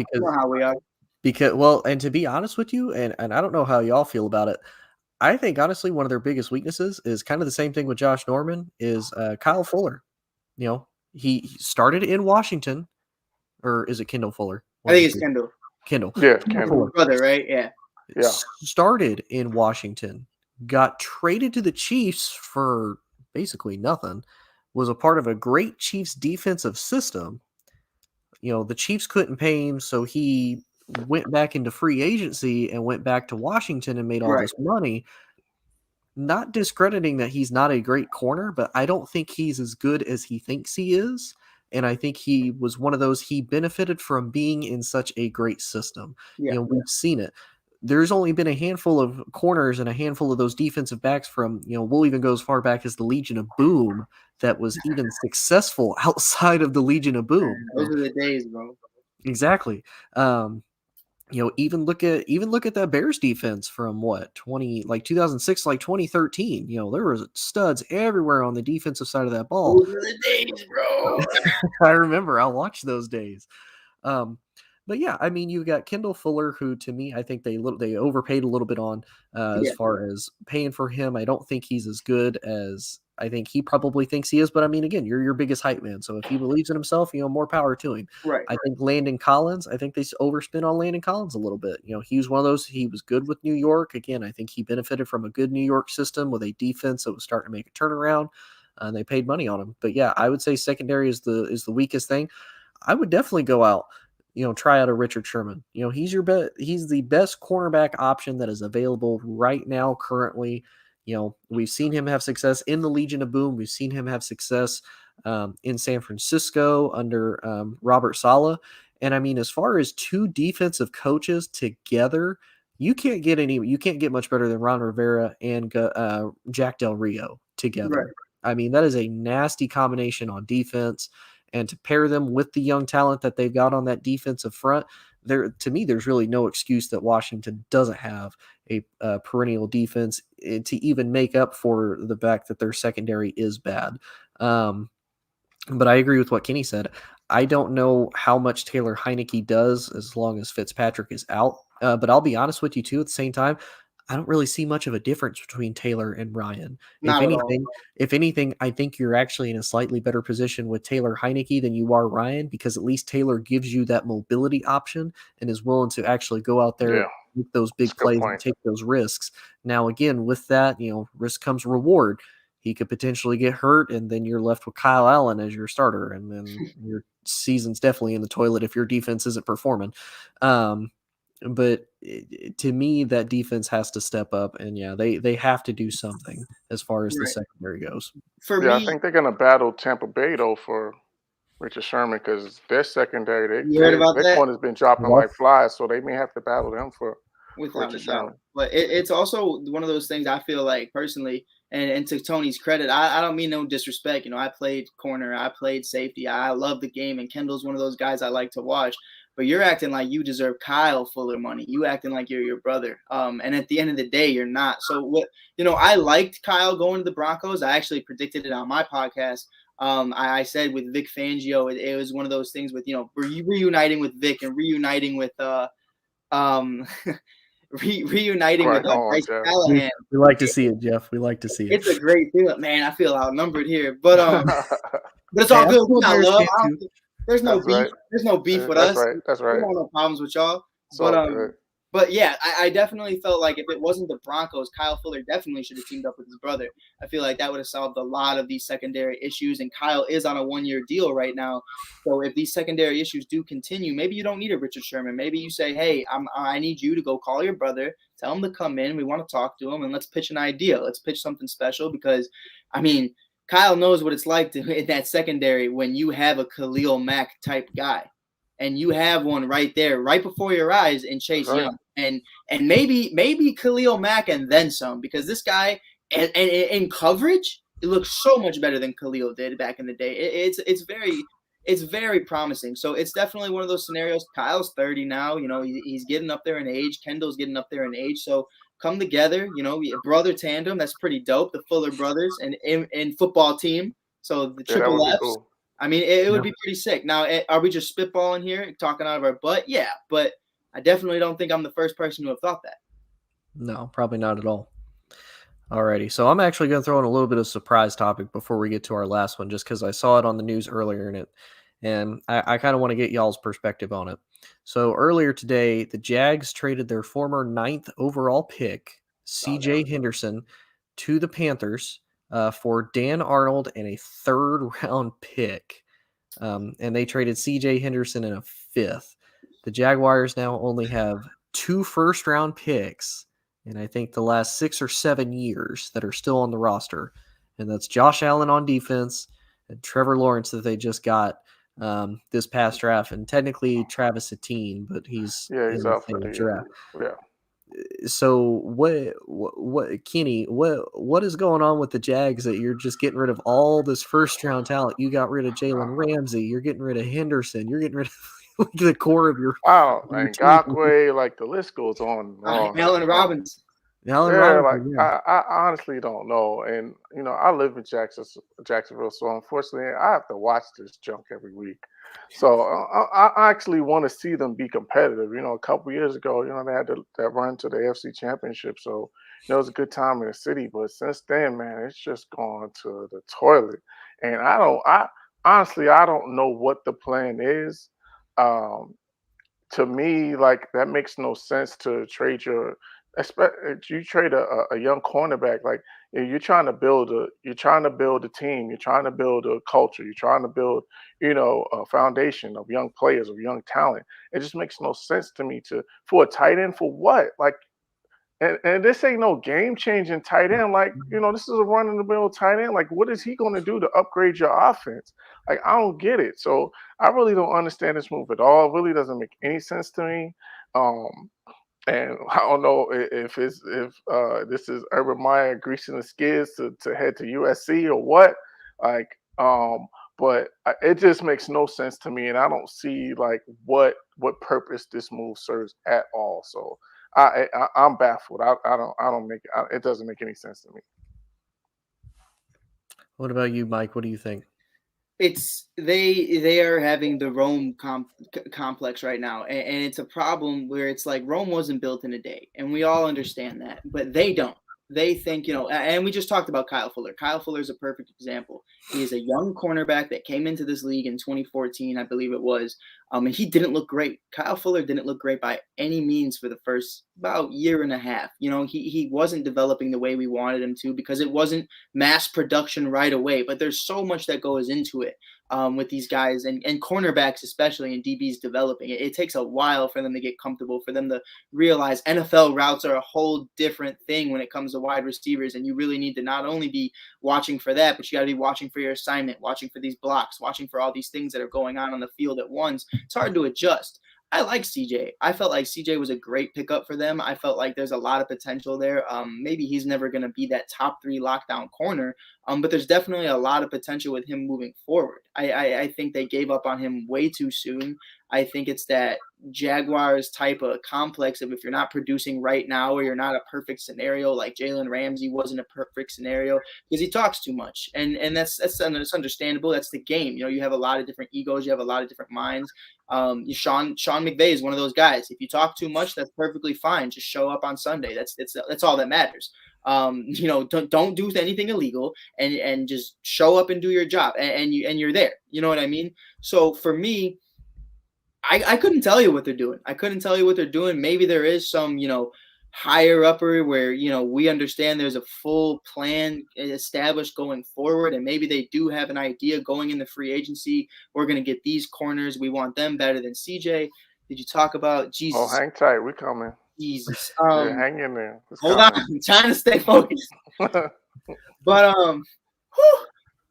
because, well, and to be honest with you, and I don't know how y'all feel about it, I think honestly one of their biggest weaknesses is kind of the same thing with Josh Norman, is Kyle Fuller. He started in Washington, or is it Kendall Fuller? I think it's Kendall. Kendall. Yeah, Kendall. Brother, right? Yeah. Started in Washington, got traded to the Chiefs for basically nothing, was a part of a great Chiefs defensive system. The Chiefs couldn't pay him, so he went back into free agency and went back to Washington and made all this money. Not discrediting that he's not a great corner, but I don't think he's as good as he thinks he is. And I think he was one of those, he benefited from being in such a great system. We've seen it. There's only been a handful of corners and a handful of those defensive backs from, we'll even go as far back as the Legion of Boom that was even successful outside of the Legion of Boom. Those are the days, bro. Exactly. Even look at that Bears defense from 2006, 2013. There was studs everywhere on the defensive side of that ball. Those are the days, bro. I remember. I watched those days. But yeah, I mean, you've got Kendall Fuller, who to me, I think they overpaid a little bit on as far as paying for him. I don't think he's as good as I think he probably thinks he is. But I mean, again, you're your biggest hype man. So if he believes in himself, more power to him. Right. I think Landon Collins, I think they overspent on Landon Collins a little bit. He was one of those, he was good with New York. Again, I think he benefited from a good New York system with a defense that was starting to make a turnaround. And they paid money on him. But yeah, I would say secondary is the weakest thing. I would definitely go out, try out a Richard Sherman. He's the best cornerback option that is available right now currently. We've seen him have success in the Legion of Boom. We've seen him have success in San Francisco under Robert Saleh. And I mean, as far as two defensive coaches together, you can't get much better than Ron Rivera and Jack Del Rio together. Right. I mean, that is a nasty combination on defense. And to pair them with the young talent that they've got on that defensive front, to me, there's really no excuse that Washington doesn't have a perennial defense to even make up for the fact that their secondary is bad. But I agree with what Kenny said. I don't know how much Taylor Heineke does as long as Fitzpatrick is out. But I'll be honest with you, too, at the same time, I don't really see much of a difference between Taylor and Ryan. If anything, I think you're actually in a slightly better position with Taylor Heineke than you are Ryan, because at least Taylor gives you that mobility option and is willing to actually go out there, make those big plays and take those risks. Now, again, with that, risk comes reward. He could potentially get hurt, and then you're left with Kyle Allen as your starter, and then your season's definitely in the toilet if your defense isn't performing. But to me, that defense has to step up, and they have to do something as far as the secondary goes. For me, I think they're going to battle Tampa Bay though for Richard Sherman, because their secondary, their corner's been dropping like flies, so they may have to battle them for Richard Sherman. But it's also one of those things I feel like personally, and to Tony's credit, I don't mean no disrespect. I played corner, I played safety, I love the game, and Kendall's one of those guys I like to watch. But you're acting like you deserve Kyle Fuller money. You acting like you're your brother. And at the end of the day, you're not. So I liked Kyle going to the Broncos. I actually predicted it on my podcast. I said with Vic Fangio, it was one of those things with, reuniting with Vic and reuniting with reuniting Right with on, Bryce Jeff. Callahan. We like to see it, Jeff. We like to see it. It's a great feeling, man. I feel outnumbered here, but it's Hey, all I'm good. still We a got Bears love. fan, too. There's no That's beef. right. There's no beef with That's us. right. That's We right. don't have no problems with y'all. It's all good. But yeah, I definitely felt like if it wasn't the Broncos, Kyle Fuller definitely should have teamed up with his brother. I feel like that would have solved a lot of these secondary issues. And Kyle is on a 1-year deal right now. So if these secondary issues do continue, maybe you don't need a Richard Sherman. Maybe you say, hey, I need you to go call your brother, tell him to come in. We want to talk to him, and let's pitch an idea. Let's pitch something special because, I mean, Kyle knows what it's like to in that secondary when you have a Khalil Mack type guy. And you have one right there, right before your eyes in Chase Young. And maybe Khalil Mack and then some, because this guy and in coverage, it looks so much better than Khalil did back in the day. It's very promising. So it's definitely one of those scenarios. Kyle's 30 now, he's getting up there in age. Kendall's getting up there in age. So come together, brother tandem. That's pretty dope. The Fuller brothers and in football team. So the triple Fs. Cool. I mean, it would be pretty sick. Now, are we just spitballing here, talking out of our butt? Yeah, but I definitely don't think I'm the first person to have thought that. No, probably not at all. Alrighty, so I'm actually going to throw in a little bit of surprise topic before we get to our last one, just because I saw it on the news earlier in it, and I kind of want to get y'all's perspective on it. So earlier today, the Jags traded their former 9th overall pick, C.J. Henderson, to the Panthers for Dan Arnold and a 3rd-round pick. And they traded C.J. Henderson in a 5th. The Jaguars now only have 2 first-round picks in I think the last 6 or 7 years that are still on the roster. And that's Josh Allen on defense and Trevor Lawrence that they just got this past draft. And technically Travis Etienne, but he's up for the draft. Yeah. So what Kenny, what is going on with the Jags that you're just getting rid of all this first round talent? You got rid of Jalen Ramsey, you're getting rid of Henderson, you're getting rid of the core of your Ngakwe, like the list goes on. Allen Robinson. I honestly don't know. And I live in Jacksonville, so unfortunately I have to watch this junk every week. So I actually want to see them be competitive. A couple years ago, they had that run to the AFC Championship. So it was a good time in the city. But since then, man, it's just gone to the toilet. And I honestly don't know what the plan is. To me, like that makes no sense to trade you trade a young cornerback. Like you're trying to build a team, you're trying to build a culture, you're trying to build a foundation of young players, of young talent. It just makes no sense to me for a tight end. For what? Like and this ain't no game changing tight end. Like this is a run in the middle tight end. Like what is he going to do to upgrade your offense? Like I don't get it. So I really don't understand this move at all. It really doesn't make any sense to me. And I don't know if this is Urban Meyer greasing the skids to head to USC or what. Like, but it just makes no sense to me, and I don't see like what purpose this move serves at all. So I'm baffled. It doesn't make any sense to me. What about you, Mike? What do you think? They are having the Rome complex right now, and it's a problem where it's like Rome wasn't built in a day, and we all understand that, but they don't. They think, and we just talked about Kyle Fuller. Kyle Fuller is a perfect example. He is a young cornerback that came into this league in 2014, I believe it was, and he didn't look great. Kyle Fuller didn't look great by any means for the first about year and a half. He wasn't developing the way we wanted him to because it wasn't mass production right away, but there's so much that goes into it. With these guys and cornerbacks, especially in DBs developing. It takes a while for them to get comfortable, for them to realize NFL routes are a whole different thing when it comes to wide receivers. And you really need to not only be watching for that, but you got to be watching for your assignment, watching for these blocks, watching for all these things that are going on the field at once. It's hard to adjust. I like CJ. I felt like CJ was a great pickup for them. I felt like there's a lot of potential there. Maybe he's never going to be that top 3 lockdown corner, but there's definitely a lot of potential with him moving forward. I think they gave up on him way too soon. I think it's that Jaguars type of complex of if you're not producing right now or you're not a perfect scenario, like Jalen Ramsey wasn't a perfect scenario because he talks too much. And that's understandable. That's the game. You have a lot of different egos. You have a lot of different minds. Sean McVay is one of those guys. If you talk too much, that's perfectly fine. Just show up on Sunday. That's all that matters. Don't do anything illegal and just show up and do your job and you're there. You know what I mean? So for me, I couldn't tell you what they're doing. I couldn't tell you what they're doing. Maybe there is some, higher upper where, we understand there's a full plan established going forward. And maybe they do have an idea going into free agency. We're going to get these corners. We want them better than CJ. Did you talk about Jesus? Oh, hang tight. We're coming. Jesus. Yeah, hang in there. Hold on. I'm trying to stay focused. But,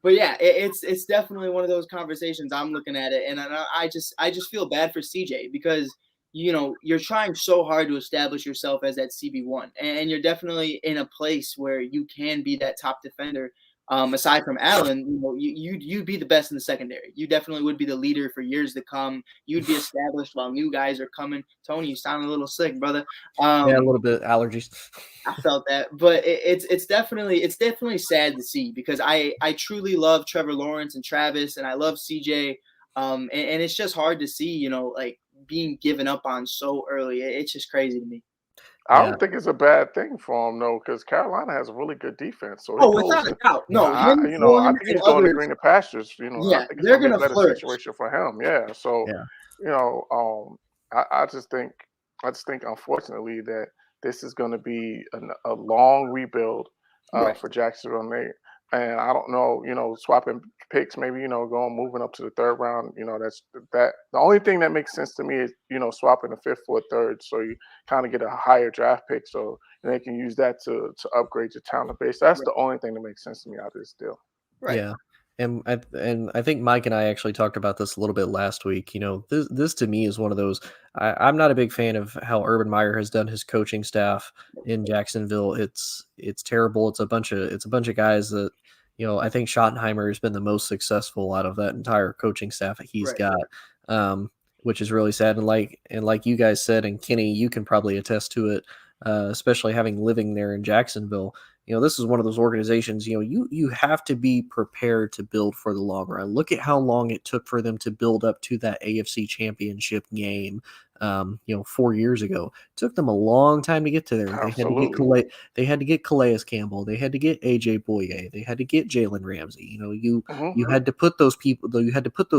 But yeah, it's definitely one of those conversations. I'm looking at it, and I just feel bad for CJ because you're trying so hard to establish yourself as that CB1, and you're definitely in a place where you can be that top defender. Aside from Allen, you'd be the best in the secondary. You definitely would be the leader for years to come. You'd be established while new guys are coming. Tony, you sound a little sick, brother. Yeah, a little bit allergies. I felt that, but it's definitely sad to see because I truly love Trevor Lawrence and Travis, and I love CJ, and it's just hard to see, like being given up on so early. It's just crazy to me. I don't think it's a bad thing for him, though, because Carolina has a really good defense. So without a doubt, no. I think he's going to greener pastures. Yeah, I think they're going to be a better flourish. situation for him. Yeah. So, I just think, unfortunately, that this is going to be a long rebuild for Jacksonville. And I don't know, swapping picks, maybe, moving up to the third round, that's that. The only thing that makes sense to me is, swapping the fifth for a third. So you kind of get a higher draft pick. So they can use that to upgrade your talent base. That's the only thing that makes sense to me out of this deal. Right. Yeah. And I think Mike and I actually talked about this a little bit last week. This to me is one of those. I'm not a big fan of how Urban Meyer has done his coaching staff in Jacksonville. It's terrible. It's a bunch of guys that I think Schottenheimer has been the most successful out of that entire coaching staff that he's got, which is really sad. And like you guys said, and Kenny, you can probably attest to it, especially having living there in Jacksonville. This is one of those organizations, you have to be prepared to build for the long run. Look at how long it took for them to build up to that AFC championship game, 4 years ago. It took them a long time to get to there. Absolutely. They had to get Calais Campbell. They had to get AJ Boye. They had to get Jalen Ramsey. You had to put those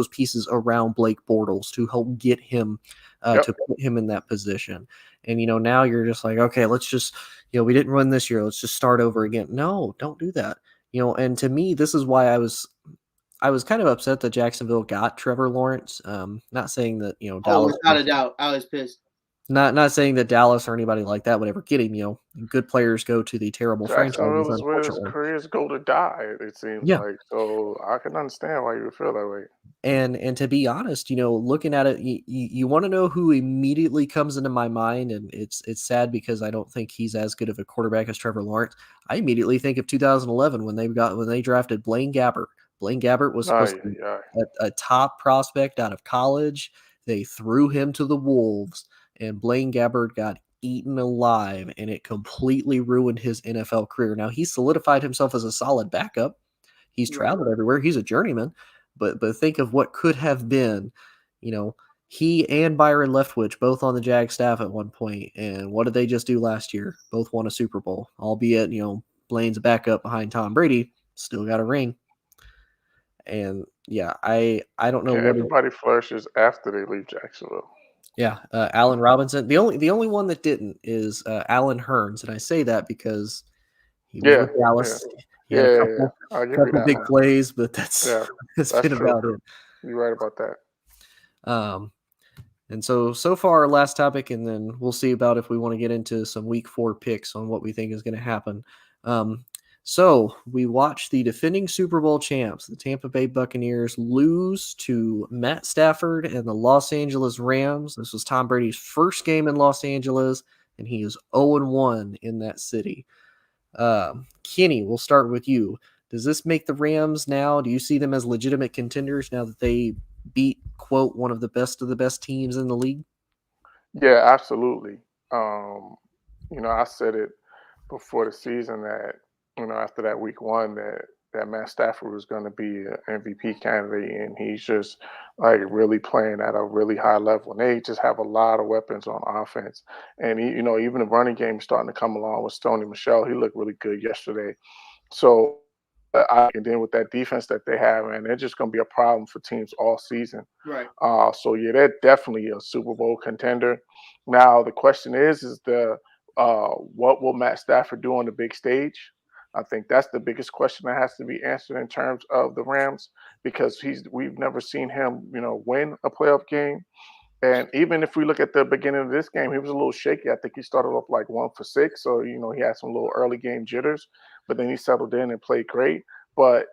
pieces around Blake Bortles to help get him to put him in that position. And, now you're just like, okay, let's just, we didn't win this year. Let's just start over again. No, don't do that. And to me, this is why I was kind of upset that Jacksonville got Trevor Lawrence. Not saying that, Dallas. Without a doubt. I was pissed. Not saying that Dallas or anybody like that would ever get him. Good players go to the terrible franchises. Jacksonville is where his careers go to die, it seems like. So I can understand why you would feel that way. And to be honest, looking at it, you want to know who immediately comes into my mind, and it's sad because I don't think he's as good of a quarterback as Trevor Lawrence. I immediately think of 2011 when they drafted Blaine Gabbert. Blaine Gabbert was supposed to be a top prospect out of college. They threw him to the wolves, and Blaine Gabbert got eaten alive, and it completely ruined his NFL career. Now, he solidified himself as a solid backup. He's traveled everywhere. He's a journeyman. But think of what could have been, he and Byron Leftwich both on the Jag staff at one point. And what did they just do last year? Both won a Super Bowl, albeit, Blaine's a backup behind Tom Brady, still got a ring. And yeah, I don't know. Everybody flourishes after they leave Jacksonville. Yeah, Allen Robinson. The only one that didn't is Allen Hurns, and I say that because he was with Dallas. Yeah. He had a couple big plays, but that's been about it. You're right about that. And so far, our last topic, and then we'll see about if we want to get into some week 4 picks on what we think is going to happen. So we watched the defending Super Bowl champs, the Tampa Bay Buccaneers, lose to Matt Stafford and the Los Angeles Rams. This was Tom Brady's first game in Los Angeles, and he is 0-1 in that city. Kenny, we'll start with you. Does this make the Rams now? Do you see them as legitimate contenders now that they beat, quote, one of the best teams in the league? Yeah, absolutely. Um, I said it before the season that after that week one that Matt Stafford was going to be an MVP candidate, and he's just like really playing at a really high level. And they just have a lot of weapons on offense, and even the running game is starting to come along with Stoney Michelle. He looked really good yesterday. So, and then with that defense that they have, and they're just going to be a problem for teams all season. Right. So yeah, they're definitely a Super Bowl contender. Now the question is the what will Matt Stafford do on the big stage? I think that's the biggest question that has to be answered in terms of the Rams because we've never seen him, win a playoff game. And even if we look at the beginning of this game, he was a little shaky. I think he started off like 1 for 6, so he had some little early game jitters, but then he settled in and played great. But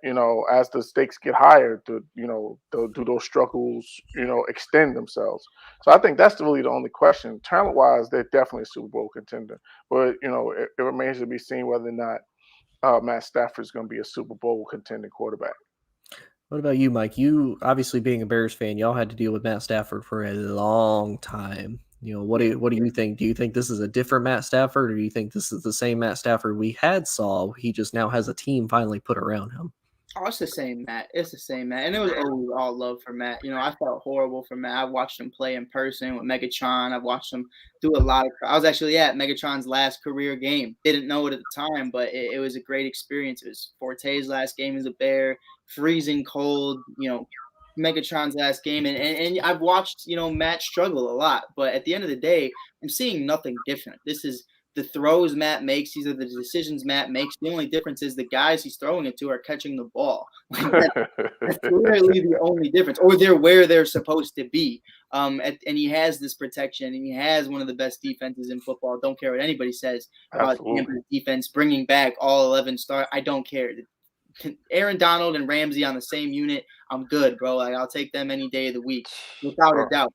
as the stakes get higher, do those struggles extend themselves? So I think that's really the only question. Talent wise, they're definitely a Super Bowl contender, but it remains to be seen whether or not Matt Stafford is going to be a Super Bowl contending quarterback. What about you, Mike? You obviously being a Bears fan, y'all had to deal with Matt Stafford for a long time. What do you think? Do you think this is a different Matt Stafford, or do you think this is the same Matt Stafford we had saw? He just now has a team finally put around him. Oh, it's the same Matt. It's the same Matt. And it was always all love for Matt. I felt horrible for Matt. I've watched him play in person with Megatron. I've watched him do a lot of. I was actually at Megatron's last career game. Didn't know it at the time, but it was a great experience. It was Forte's last game as a Bear, freezing cold. Megatron's last game, and I've watched Matt struggle a lot. But at the end of the day, I'm seeing nothing different. This is the throws Matt makes. These are the decisions Matt makes. The only difference is the guys he's throwing it to are catching the ball. That's literally the only difference, or they're where they're supposed to be. And he has this protection, and he has one of the best defenses in football. Don't care what anybody says about Tampa's defense, bringing back all 11 stars. I don't care. Aaron Donald and Ramsey on the same unit, I'm good, bro. Like, I'll take them any day of the week, without a doubt.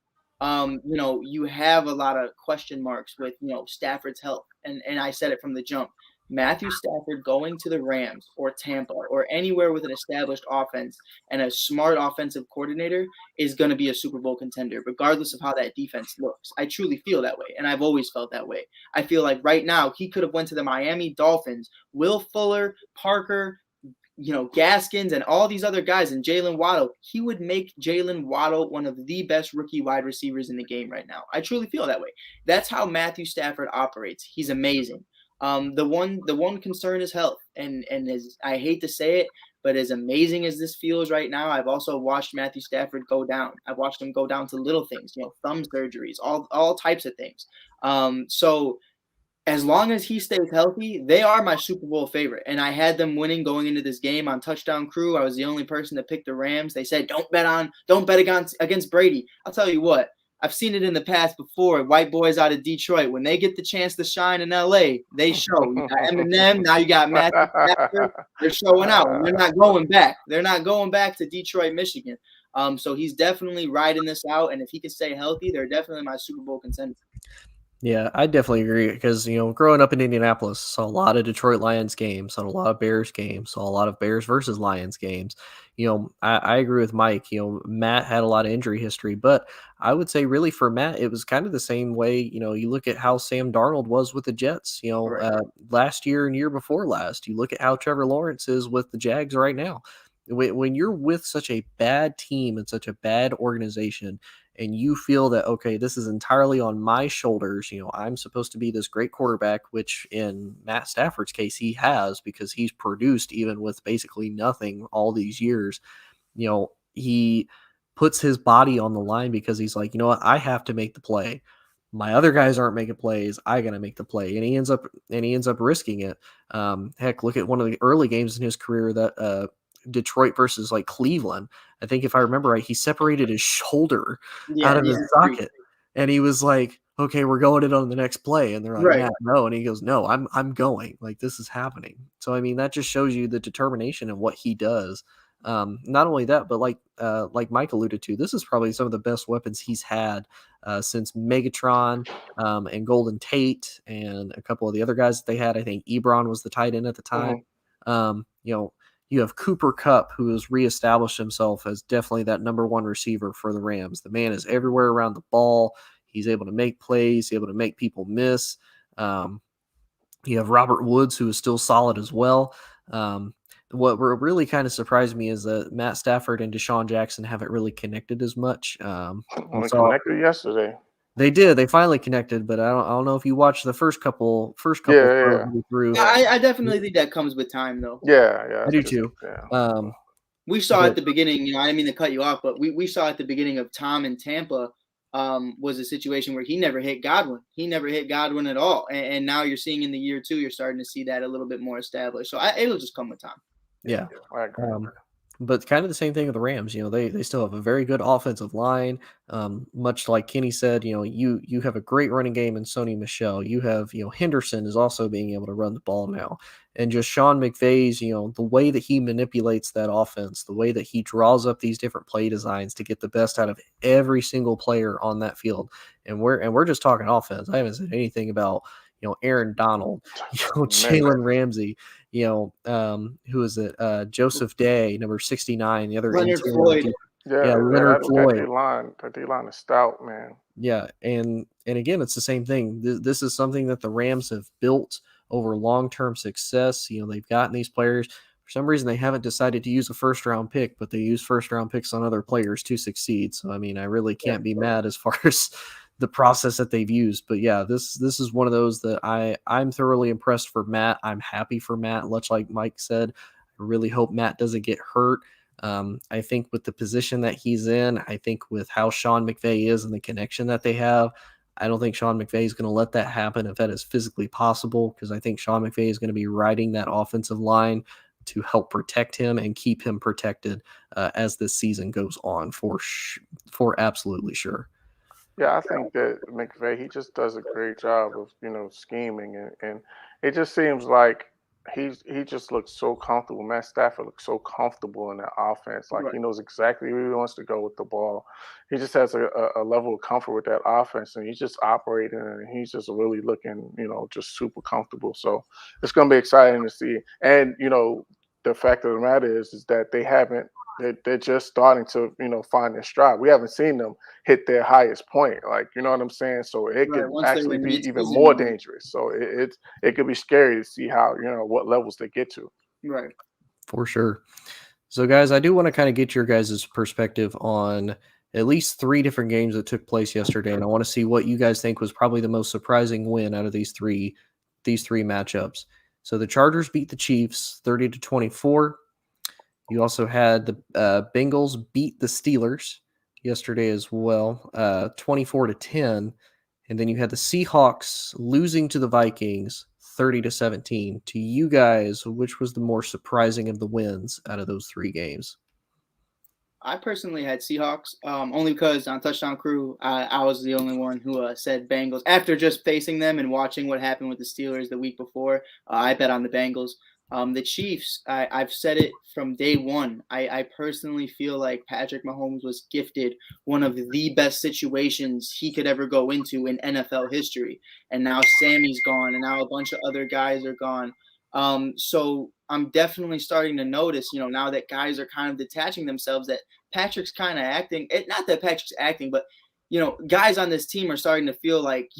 You have a lot of question marks with, Stafford's health. And I said it from the jump. Matthew Stafford going to the Rams or Tampa or anywhere with an established offense and a smart offensive coordinator is going to be a Super Bowl contender, regardless of how that defense looks. I truly feel that way, and I've always felt that way. I feel like right now he could have went to the Miami Dolphins. Will Fuller, Parker, Gaskins and all these other guys, and Jalen Waddle, he would make Jalen Waddle one of the best rookie wide receivers in the game right now. I truly feel that way. That's how Matthew Stafford operates. He's amazing. The one concern is health, and as I hate to say it, but as amazing as this feels right now, I've also watched Matthew Stafford go down. I've watched him go down to little things, thumb surgeries, all types of things. So as long as he stays healthy, they are my Super Bowl favorite. And I had them winning going into this game on Touchdown Crew. I was the only person to pick the Rams. They said, don't bet against Brady. I'll tell you what, I've seen it in the past before. White boys out of Detroit, when they get the chance to shine in LA, they show. You got Eminem, now you got Matthew Stafford. They're showing out. And they're not going back. They're not going back to Detroit, Michigan. So he's definitely riding this out. And if he can stay healthy, they're definitely my Super Bowl contender. Yeah, I definitely agree because, growing up in Indianapolis, saw a lot of Detroit Lions games, saw a lot of Bears games, saw a lot of Bears versus Lions games. I agree with Mike. Matt had a lot of injury history, but I would say really for Matt, it was kind of the same way. You look at how Sam Darnold was with the Jets, Right. last year and year before last. You look at how Trevor Lawrence is with the Jags right now. When you're with such a bad team and such a bad organization, and you feel that, okay, this is entirely on my shoulders, I'm supposed to be this great quarterback, which in Matt Stafford's case, he has, because he's produced even with basically nothing all these years. He puts his body on the line because he's like, you know what, I have to make the play. My other guys aren't making plays. I gotta make the play, and he ends up risking it. Heck, look at one of the early games in his career that Detroit versus like Cleveland. I think if I remember right, he separated his shoulder out of his socket, and he was like, "Okay, we're going in on the next play." And they're like, Right. "Matt, no." And he goes, "No, I'm going. Like, this is happening." So I mean, that just shows you the determination and what he does. Not only that, but like Mike alluded to, this is probably some of the best weapons he's had since Megatron and Golden Tate and a couple of the other guys that they had. I think Ebron was the tight end at the time. You have Cooper Kupp, who has reestablished himself as definitely that number one receiver for the Rams. The man is everywhere around the ball. He's able to make plays, able to make people miss. You have Robert Woods, who is still solid as well. What really kind of surprised me is that Matt Stafford and Deshaun Jackson haven't really connected as much. We connected yesterday. They did. They finally connected, but I don't know if you watched the first couple Yeah. through. I definitely think that comes with time, though. Yeah. I do too. Yeah. We saw at the beginning, I didn't mean to cut you off, but we saw at the beginning of Tom in Tampa was a situation where he never hit Godwin. He never hit Godwin at all. And now you're seeing in the year 2, you're starting to see that a little bit more established. So it'll just come with time. Yeah. I agree. But kind of the same thing with the Rams. They still have a very good offensive line. Much like Kenny said, you have a great running game in Sony Michel. You have, Henderson is also being able to run the ball now. And just Sean McVay's, the way that he manipulates that offense, the way that he draws up these different play designs to get the best out of every single player on that field. And we're just talking offense. I haven't said anything about, Aaron Donald, Jalen Ramsey, who is it? Joseph Day, number 69, the other Leonard Floyd. Leonard Floyd. That D-line is stout, man. Yeah, and again, it's the same thing. This is something that the Rams have built over long-term success. They've gotten these players. For some reason, they haven't decided to use a first-round pick, but they use first-round picks on other players to succeed. So, I really can't be mad as far as the process that they've used. But yeah, this is one of those that I'm thoroughly impressed for Matt. I'm happy for Matt, much like Mike said. I really hope Matt doesn't get hurt. I think with the position that he's in, I think with how Sean McVay is and the connection that they have, I don't think Sean McVay is going to let that happen if that is physically possible, because I think Sean McVay is going to be riding that offensive line to help protect him and keep him protected as this season goes on for absolutely sure. Yeah, I think that McVay, he just does a great job of, scheming, and it just seems like he just looks so comfortable. Matt Stafford looks so comfortable in that offense. Like, Right. He knows exactly where he wants to go with the ball. He just has a level of comfort with that offense, and he's just operating, and he's just really looking, just super comfortable. So it's going to be exciting to see. And, the fact of the matter is that they're just starting to, find their stride. We haven't seen them hit their highest point. Like, you know what I'm saying? So it Right, could once they're actually in be mid-season even more mode. dangerous. So it could be scary to see how, what levels they get to. Right. For sure. So, guys, I do want to kind of get your guys' perspective on at least 3 different games that took place yesterday, and I want to see what you guys think was probably the most surprising win out of these three matchups. So the Chargers beat the Chiefs 30-24. You also had the Bengals beat the Steelers yesterday as well, 24-10. And then you had the Seahawks losing to the Vikings 30-17. To you guys, which was the more surprising of the wins out of those 3 games? I personally had Seahawks, only because on Touchdown Crew, I was the only one who said Bengals. After just facing them and watching what happened with the Steelers the week before, I bet on the Bengals. The Chiefs, I've said it from day one. I personally feel like Patrick Mahomes was gifted one of the best situations he could ever go into in NFL history. And now Sammy's gone, and now a bunch of other guys are gone. So I'm definitely starting to notice, now that guys are kind of detaching themselves, that Patrick's kind of acting. Not that Patrick's acting, but, guys on this team are starting to feel like,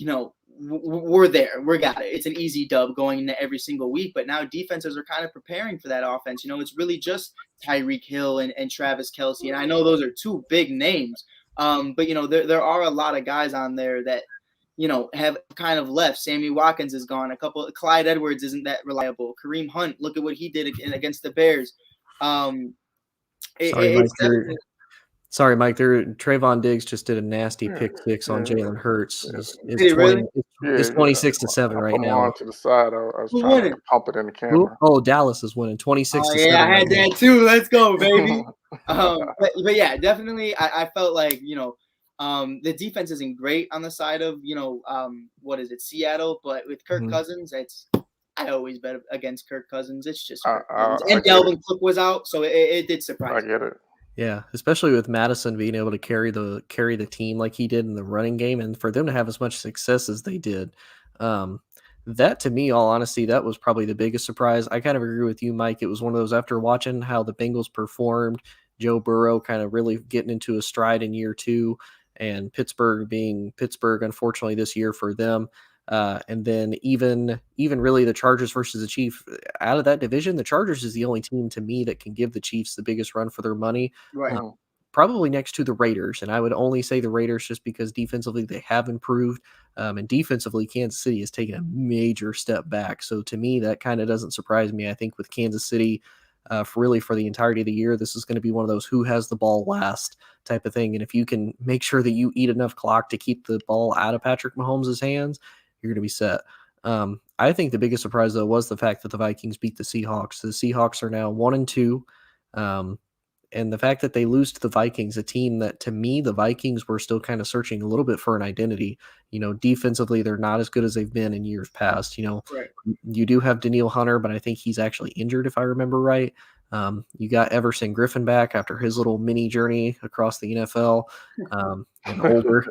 we're there. We got it. It's an easy dub going into every single week. But now defenses are kind of preparing for that offense. It's really just Tyreek Hill and Travis Kelce. And I know those are 2 big names. But, there are a lot of guys on there that, have kind of left. Sammy Watkins is gone. Clyde Edwards isn't that reliable. Kareem Hunt, look at what he did against the Bears. Sorry, Mike. Trayvon Diggs just did a nasty pick 6 on Jalen Hurts. It's 26-7 right now. On to the side. I was trying to pump it in the camera. Oh, Dallas is winning 26-7. Yeah, I had that too. Let's go, baby. But yeah, definitely. I felt like the defense isn't great on the side of Seattle, but with Kirk Cousins, I always bet against Kirk Cousins. It's just and Dalvin Cook was out, so it did surprise me. I get it. Yeah, especially with Madison being able to carry the team like he did in the running game, and for them to have as much success as they did. That, to me, all honesty, that was probably the biggest surprise. I kind of agree with you, Mike. It was one of those, after watching how the Bengals performed, Joe Burrow kind of really getting into a stride in year 2. and Pittsburgh being Pittsburgh, unfortunately, this year for them. And then even really the Chargers versus the Chiefs, out of that division, the Chargers is the only team to me that can give the Chiefs the biggest run for their money. Right. Probably next to the Raiders. And I would only say the Raiders just because defensively they have improved. And defensively, Kansas City has taken a major step back. So to me, that kind of doesn't surprise me. I think with Kansas City, for the entirety of the year, this is going to be one of those who has the ball last type of thing. And if you can make sure that you eat enough clock to keep the ball out of Patrick Mahomes' hands, you're going to be set. I think the biggest surprise, though, was the fact that the Vikings beat the Seahawks. The Seahawks are now 1-2. And the fact that they lose to the Vikings, a team that, to me, the Vikings were still kind of searching a little bit for an identity. Defensively, they're not as good as they've been in years past. Right. You do have Daniil Hunter, but I think he's actually injured, if I remember right. You got Everson Griffin back after his little mini journey across the NFL, and older.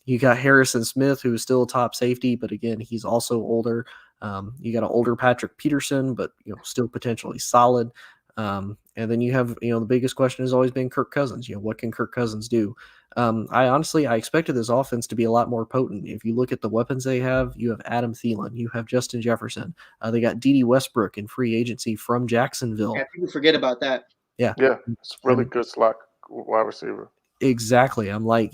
You got Harrison Smith, who is still a top safety, but again, he's also older. You got an older Patrick Peterson, but still potentially solid. And then you have, the biggest question has always been Kirk Cousins. What can Kirk Cousins do? I expected this offense to be a lot more potent. If you look at the weapons they have, you have Adam Thielen, you have Justin Jefferson. They got Dede Westbrook in free agency from Jacksonville. Yeah, people forget about that. Yeah, it's really good slot wide receiver. Exactly. I'm like,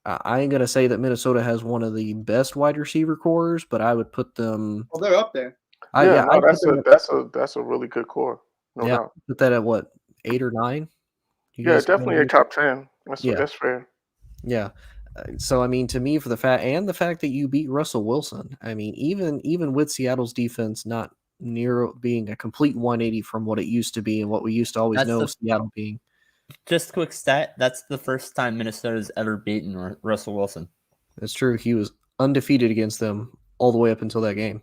I ain't gonna say that Minnesota has one of the best wide receiver cores, but I would put them. Well, they're up there. That's a really good core. No doubt. Put that at what, 8 or 9? Definitely a top 10. That's fair. Yeah. So I mean, to me, for the fact that you beat Russell Wilson, I mean, even with Seattle's defense not near being a complete 180 from what it used to be and what we used to always know Seattle being. Just a quick stat: that's the first time Minnesota's ever beaten Russell Wilson. That's true. He was undefeated against them all the way up until that game.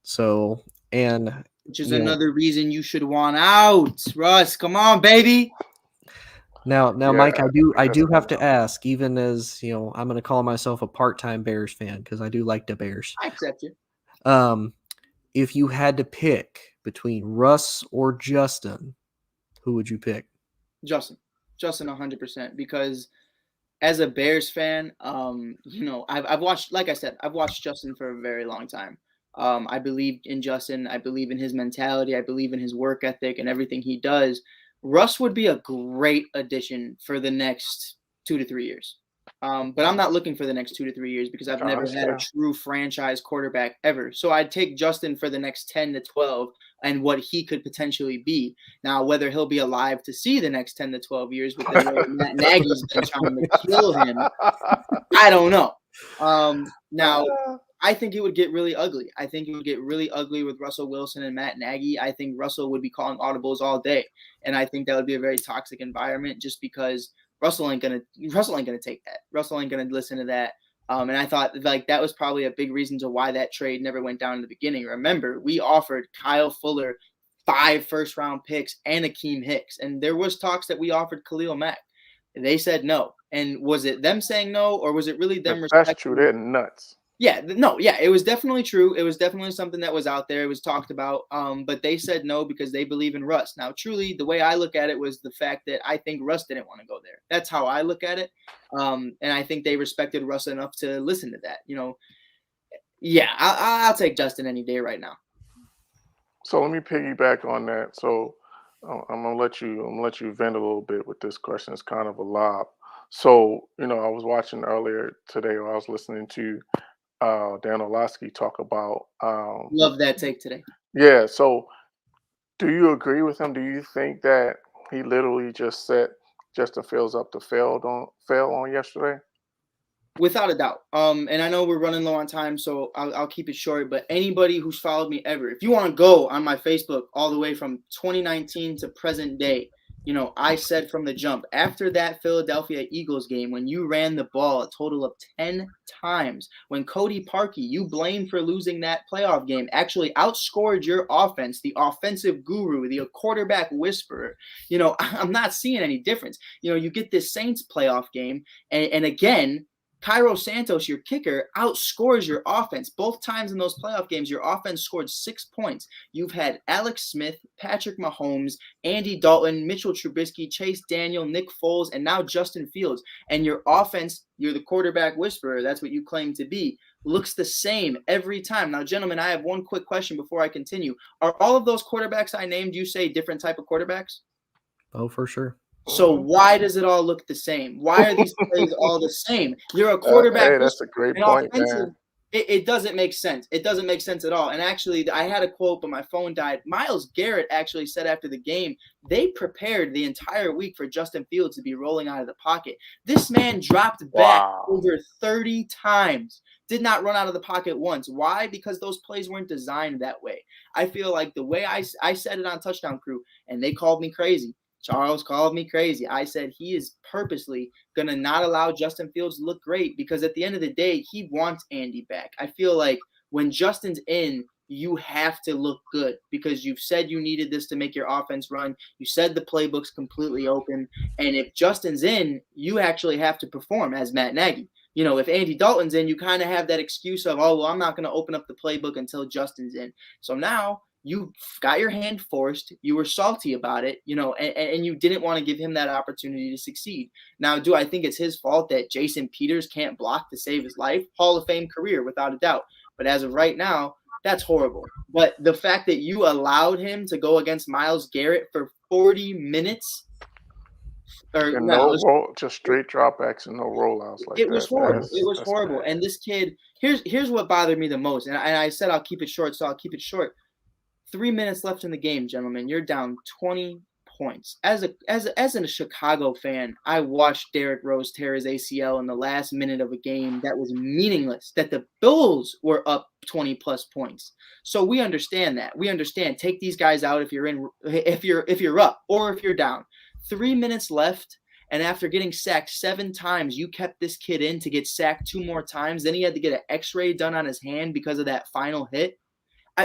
So, which is another reason you should want out, Russ. Come on, baby. Now, Mike, I do have to ask, even as I'm going to call myself a part-time Bears fan because I do like the Bears. I accept you. If you had to pick between Russ or Justin, who would you pick? Justin 100%, because as a Bears fan, I've watched, like I said, I've watched Justin for a very long time. I believe in Justin. I believe in his mentality. I believe in his work ethic and everything he does. Russ would be a great addition for the next 2 to 3 years. But I'm not looking for the next 2 to 3 years because I've never had a true franchise quarterback ever. So I'd take Justin for the next 10 to 12 and what he could potentially be. Now, whether he'll be alive to see the next 10 to 12 years with the way Matt Nagy's been trying to kill him, I don't know. Now, I think it would get really ugly. I think it would get really ugly with Russell Wilson and Matt Nagy. I think Russell would be calling audibles all day. And I think that would be a very toxic environment just because Russell ain't gonna take that. Russell ain't gonna listen to that. And I thought that was probably a big reason to why that trade never went down in the beginning. Remember, we offered Kyle Fuller 5 first-round picks and Akeem Hicks. And there was talks that we offered Khalil Mack. They said no. And was it them saying no, or was it really them respecting? That's true. They're nuts. Yeah, it was definitely true. It was definitely something that was out there. It was talked about, but they said no because they believe in Russ. Now, truly, the way I look at it was the fact that I think Russ didn't want to go there. That's how I look at it, and I think they respected Russ enough to listen to that. Yeah, I'll take Justin any day right now. So let me piggyback on that. So I'm gonna let you vent a little bit with this question. It's kind of a lob. So I was watching earlier today, or I was listening to Dan Orlovsky talk about love that take today. Yeah. So do you agree with him? Do you think that he literally just set Justin Fields up to fail on yesterday? Without a doubt. And I know we're running low on time, so I'll keep it short. But anybody who's followed me ever, if you want to go on my Facebook all the way from 2019 to present day, I said from the jump, after that Philadelphia Eagles game, when you ran the ball a total of 10 times, when Cody Parkey, you blamed for losing that playoff game, actually outscored your offense, the offensive guru, the quarterback whisperer, I'm not seeing any difference. You get this Saints playoff game, and again, Cairo Santos, your kicker, outscores your offense. Both times in those playoff games, your offense scored 6 points. You've had Alex Smith, Patrick Mahomes, Andy Dalton, Mitchell Trubisky, Chase Daniel, Nick Foles, and now Justin Fields. And your offense, you're the quarterback whisperer, that's what you claim to be, looks the same every time. Now, gentlemen, I have one quick question before I continue. Are all of those quarterbacks I named, you say, different type of quarterbacks? Oh, for sure. So why does it all look the same? Why are these plays all the same? You're a quarterback. Hey, that's a great point, man. It doesn't make sense. It doesn't make sense at all. And actually, I had a quote, but my phone died. Myles Garrett actually said after the game, they prepared the entire week for Justin Fields to be rolling out of the pocket. This man dropped back over 30 times. Did not run out of the pocket once. Why? Because those plays weren't designed that way. I feel like the way I said it on Touchdown Crew, and they called me crazy. Charles called me crazy. I said he is purposely going to not allow Justin Fields to look great because at the end of the day, he wants Andy back. I feel like when Justin's in, you have to look good because you've said you needed this to make your offense run. You said the playbook's completely open. And if Justin's in, you actually have to perform as Matt Nagy. You know, if Andy Dalton's in, you kind of have that excuse of, oh, well, I'm not going to open up the playbook until Justin's in. So now you got your hand forced. You were salty about it, you know, and you didn't want to give him that opportunity to succeed. Now, do I think it's his fault that Jason Peters can't block to save his life? Hall of Fame career, without a doubt. But as of right now, that's horrible. But the fact that you allowed him to go against Myles Garrett for 40 minutes, just straight dropbacks and no rollouts like that. It was horrible. It was horrible. And this kid, here's what bothered me the most. And I said I'll keep it short, so I'll keep it short. 3 minutes left in the game, gentlemen. You're down 20 points. As a Chicago fan, I watched Derrick Rose tear his ACL in the last minute of a game that was meaningless. That the Bills were up 20 plus points. So we understand that. We understand. Take these guys out if you're up or if you're down. 3 minutes left, and after getting sacked 7 times, you kept this kid in to get sacked 2 more times. Then he had to get an X-ray done on his hand because of that final hit.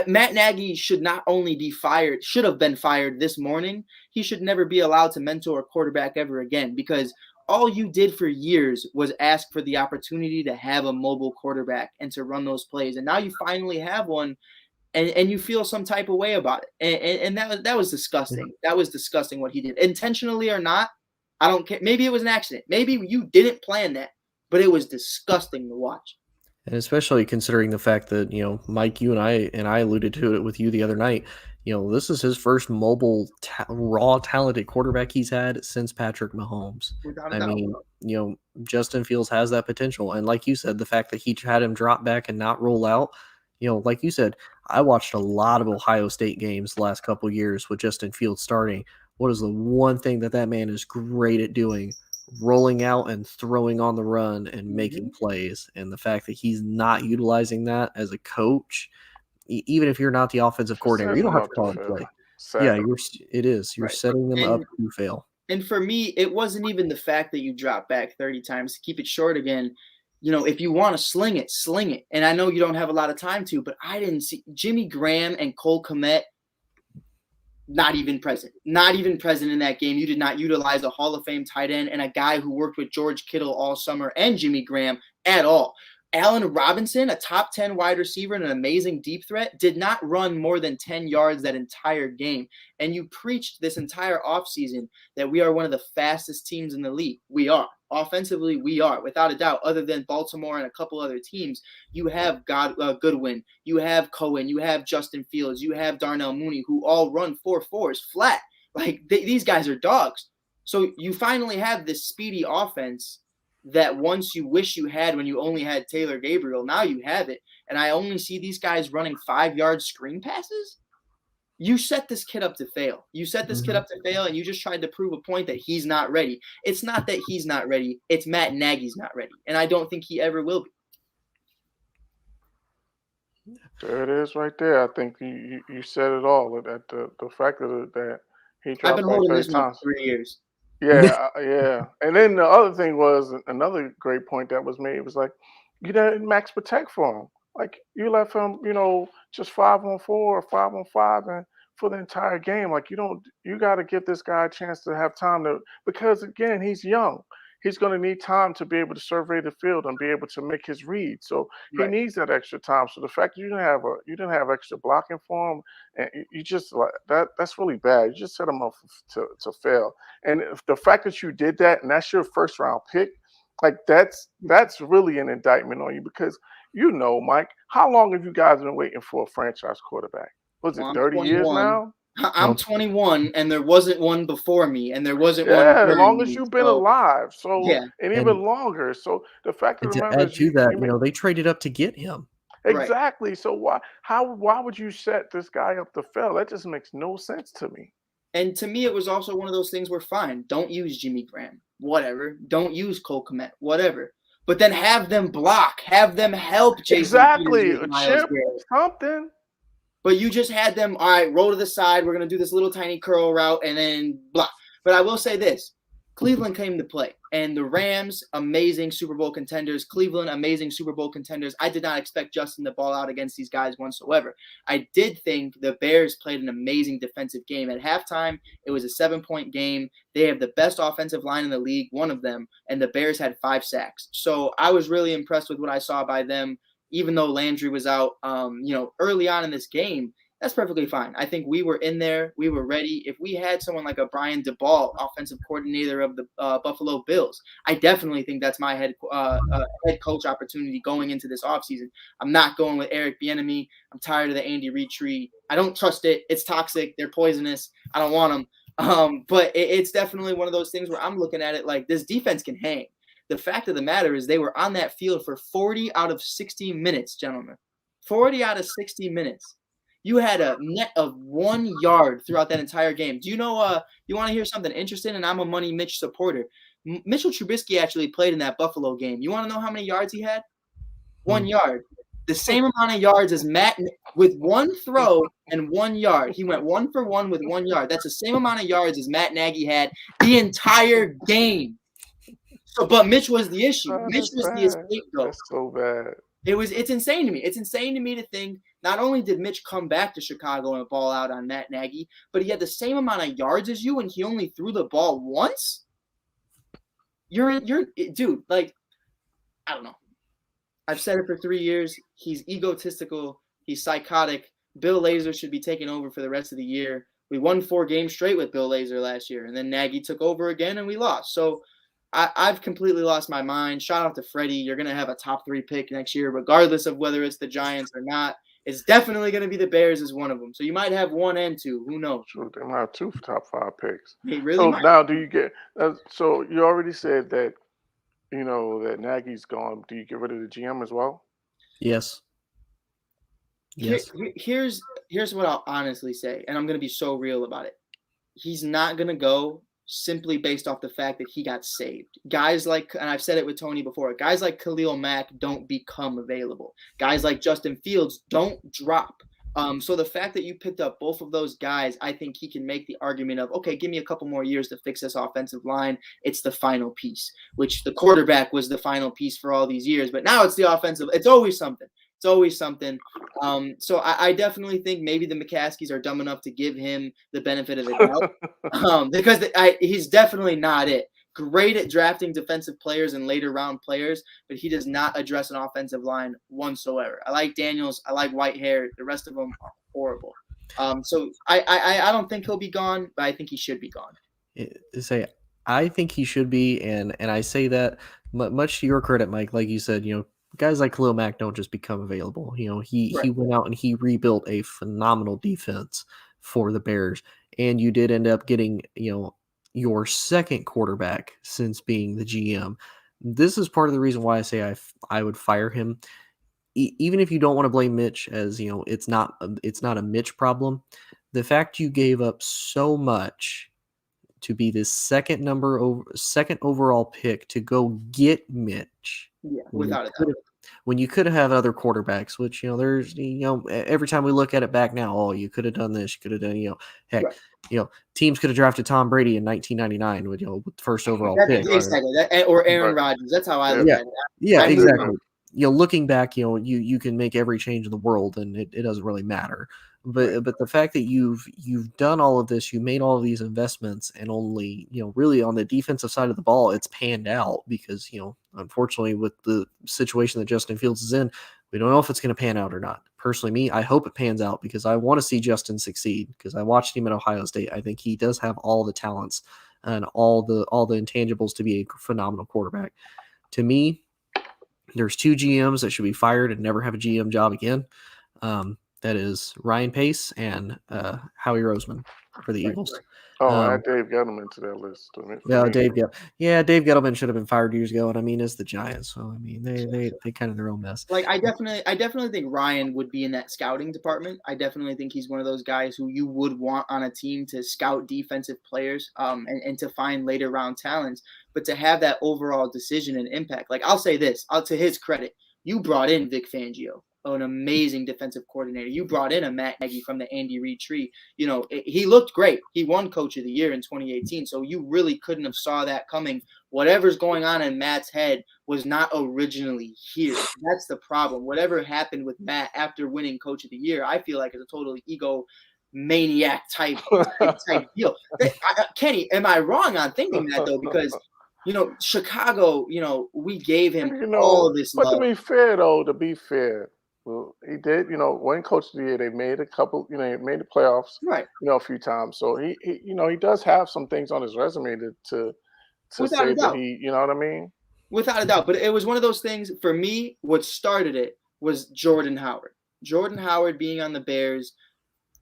Matt Nagy should not only be fired, should have been fired this morning. He should never be allowed to mentor a quarterback ever again because all you did for years was ask for the opportunity to have a mobile quarterback and to run those plays. And now you finally have one and you feel some type of way about it. And that was disgusting. That was disgusting what he did. Intentionally or not, I don't care. Maybe it was an accident. Maybe you didn't plan that, but it was disgusting to watch. And especially considering the fact that, you know, Mike, you and I alluded to it with you the other night, you know, this is his first mobile, raw, talented quarterback he's had since Patrick Mahomes. I mean, you know, Justin Fields has that potential. And like you said, the fact that he had him drop back and not roll out, you know, like you said, I watched a lot of Ohio State games the last couple of years with Justin Fields starting. What is the one thing that man is great at doing? Rolling out and throwing on the run and making plays. And the fact that he's not utilizing that as a coach, even if you're not the offensive coordinator, you don't have to call it play. Yeah, you're setting them up to fail. And for me, it wasn't even the fact that you dropped back 30 times. To keep it short again, you know, if you want to sling it, sling it. And I know you don't have a lot of time to, but I didn't see Jimmy Graham and Cole Kmet not even present in that game. You did not utilize a Hall of Fame tight end and a guy who worked with George Kittle all summer and Jimmy Graham at all. Allen Robinson, a top 10 wide receiver and an amazing deep threat, did not run more than 10 yards that entire game. And you preached this entire offseason that we are one of the fastest teams in the league. We are. Offensively, we are, without a doubt, other than Baltimore and a couple other teams. You have Goodwin, you have Cohen, you have Justin Fields, you have Darnell Mooney, who all run 4.4s flat. Like, these guys are dogs. So you finally have this speedy offense that once you wish you had when you only had Taylor Gabriel. Now you have it. And I only see these guys running 5-yard screen passes. You set this kid up to fail. And you just tried to prove a point that he's not ready. It's not that he's not ready. It's Matt Nagy's not ready. And I don't think he ever will be. There it is right there. I think you said it all. That the fact that he dropped I've been holding this times. for 3 years. Yeah, yeah. And then the other thing was another great point that was made was like, you didn't max protect for him. Like you left him, you know, just 5-on-4 or 5-on-5 and for the entire game. Like you got to give this guy a chance to have time to, because again, he's young. he's going to need time to be able to survey the field and be able to make his read. So he Right. needs that extra time. So the fact that you didn't have extra blocking for him, and you just like that's really bad. You just set him up to fail. And if the fact that you did that, and that's your first round pick, like that's really an indictment on you, because Mike, how long have you guys been waiting for a franchise quarterback? Was it Well, I'm 30 years 21. now? I'm 21, and there wasn't one before me, and there wasn't one Yeah, as during long as me. you've been So alive. So, yeah, and And, even longer. So the fact of and the to matter add is to that, they traded up to get him. right. exactly. So why would you set this guy up to fail? That just makes no sense to me. And to me, it was also one of those things where fine, don't use Jimmy Graham, whatever. Don't use Cole Kmet, whatever. But then have them block, have them help Jason Peters Exactly. with A Myles chip, Garrett. something. But you just had them, all right, roll to the side. We're going to do this little tiny curl route and then blah. But I will say this. Cleveland came to play. And the Rams, amazing Super Bowl contenders. Cleveland, amazing Super Bowl contenders. I did not expect Justin to ball out against these guys whatsoever. I did think the Bears played an amazing defensive game. At halftime, it was a 7-point game. They have the best offensive line in the league, one of them, and the Bears had 5 sacks. So I was really impressed with what I saw by them. Even though Landry was out, early on in this game, that's perfectly fine. I think we were in there. We were ready. If we had someone like a Brian DeBall, offensive coordinator of the Buffalo Bills, I definitely think that's my head coach opportunity going into this offseason. I'm not going with Eric Bieniemy. I'm tired of the Andy Reid tree. I don't trust it. It's toxic. They're poisonous. I don't want them. But it's definitely one of those things where I'm looking at it like this defense can hang. The fact of the matter is they were on that field for 40 out of 60 minutes, gentlemen. 40 out of 60 minutes. You had a net of 1 yard throughout that entire game. Do you know, you want to hear something interesting? And I'm a Money Mitch supporter. Mitchell Trubisky actually played in that Buffalo game. You want to know how many yards he had? 1 yard. The same amount of yards as Matt with one throw and 1 yard. He went 1 for 1 with 1 yard. That's the same amount of yards as Matt Nagy had the entire game. So, but Mitch was the issue. Oh, Mitch was the scapegoat. That's so bad. It's insane to me. It's insane to me to think not only did Mitch come back to Chicago and ball out on Matt Nagy, but he had the same amount of yards as you and he only threw the ball once? You're dude, like, I don't know. I've said it for 3 years. He's egotistical. He's psychotic. Bill Lazor should be taking over for the rest of the year. We won 4 games straight with Bill Lazor last year, and then Nagy took over again and we lost. So I've completely lost my mind. Shout out to Freddie. You're going to have a top 3 pick next year, regardless of whether it's the Giants or not. It's definitely going to be the Bears as one of them. So you might have 1 and 2. Who knows? True, they might have 2 top 5 picks. He really So might. now, do you get? So you already said that, that Nagy's gone. Do you get rid of the GM as well? Yes. Yes. Here's what I'll honestly say, and I'm going to be so real about it. He's not going to go simply based off the fact that he got saved. Guys like, and I've said it with Tony before, guys like Khalil Mack don't become available. Guys like Justin Fields don't drop. So the fact that you picked up both of those guys, I think he can make the argument of, okay, give me a couple more years to fix this offensive line. It's the final piece, which the quarterback was the final piece for all these years. But now it's the offensive. It's always something. It's always something. So I definitely think maybe the McCaskies are dumb enough to give him the benefit of the doubt because he's definitely not it. Great at drafting defensive players and later round players, but he does not address an offensive line whatsoever. I like Daniels. I like Whitehair. The rest of them are horrible. So I don't think he'll be gone, but I think he should be gone. I think he should be, and I say that much to your credit, Mike. Like you said, guys like Khalil Mack don't just become available. He went out and he rebuilt a phenomenal defense for the Bears, and you did end up getting your second quarterback since being the GM. This is part of the reason why I say I would fire him, even if you don't want to blame Mitch, as it's not a Mitch problem. The fact you gave up so much to be this second overall pick to go get Mitch. Yeah, without a doubt. When you could have other quarterbacks, which there's every time we look at it back now, you could have done this, you could have done heck, right. Teams could have drafted Tom Brady in 1999 with with the first overall pick, exactly, or Aaron Rodgers. That's how I look at it. Yeah, exactly. Looking back, you can make every change in the world, and it doesn't really matter. But the fact that you've done all of this, you made all of these investments, and only really on the defensive side of the ball, it's panned out because unfortunately with the situation that Justin Fields is in, we don't know if it's going to pan out or not. Personally, I hope it pans out because I want to see Justin succeed because I watched him at Ohio State. I think he does have all the talents and all the intangibles to be a phenomenal quarterback. To me, there's 2 GMs that should be fired and never have a GM job again. That is Ryan Pace and Howie Roseman for the Eagles. Add Dave Gettleman to that list. Dave Gettleman should have been fired years ago, and I mean, it's the Giants, so I mean, they kind of their own mess. Like I definitely think Ryan would be in that scouting department. I definitely think he's one of those guys who you would want on a team to scout defensive players, and to find later round talents, but to have that overall decision and impact. Like I'll say this, to his credit, you brought in Vic Fangio, an amazing defensive coordinator. You brought in a Matt Nagy from the Andy Reid tree. He looked great. He won Coach of the Year in 2018, so you really couldn't have saw that coming. Whatever's going on in Matt's head was not originally here. That's the problem. Whatever happened with Matt after winning Coach of the Year, I feel like is a totally ego maniac type deal. Kenny, am I wrong on thinking that though? Because Chicago, we gave him all of this love. But to be fair, well, he did, one Coach of the Year. They made a couple, he made the playoffs, right? A few times. So he he does have some things on his resume to say that he, you know what I mean? Without a doubt. But it was one of those things for me. What started it was Jordan Howard. Jordan Howard being on the Bears,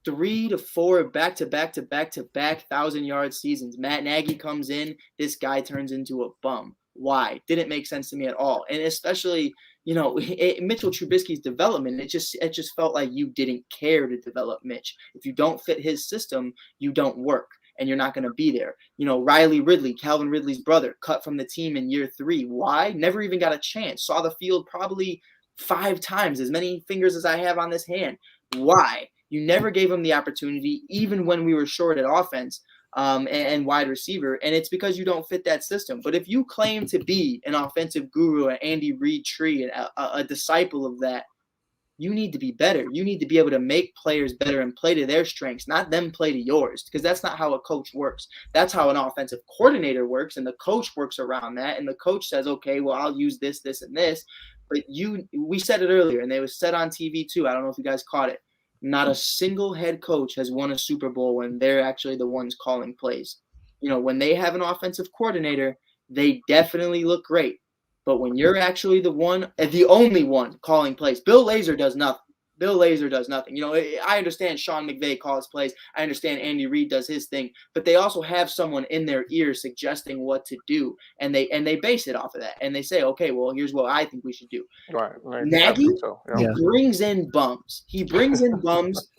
3 to 4 back-to-back 1,000-yard seasons. Matt Nagy comes in. This guy turns into a bum. Why? Didn't make sense to me at all. And especially, Mitchell Trubisky's development, it just felt like you didn't care to develop Mitch. If you don't fit his system, you don't work, and you're not going to be there. Riley Ridley, Calvin Ridley's brother, cut from the team in year 3. Why? Never even got a chance. Saw the field probably 5 times, as many fingers as I have on this hand. Why? You never gave him the opportunity, even when we were short at offense and wide receiver, and it's because you don't fit that system. But if you claim to be an offensive guru, an Andy Reid tree, and a disciple of that, you need to be better. You need to be able to make players better and play to their strengths, not them play to yours, because that's not how a coach works. That's how an offensive coordinator works, and the coach works around that, and the coach says, okay, well, I'll use this, this, and this. But we said it earlier, and it was said on TV too. I don't know if you guys caught it. Not a single head coach has won a Super Bowl when they're actually the ones calling plays. When they have an offensive coordinator, they definitely look great. But when you're actually the only one calling plays, Bill Lazor does nothing. I understand Sean McVay calls plays. I understand Andy Reid does his thing, but they also have someone in their ear suggesting what to do, and they base it off of that, and they say, okay, well, here's what I think we should do. Right. Nagy, he brings in bums.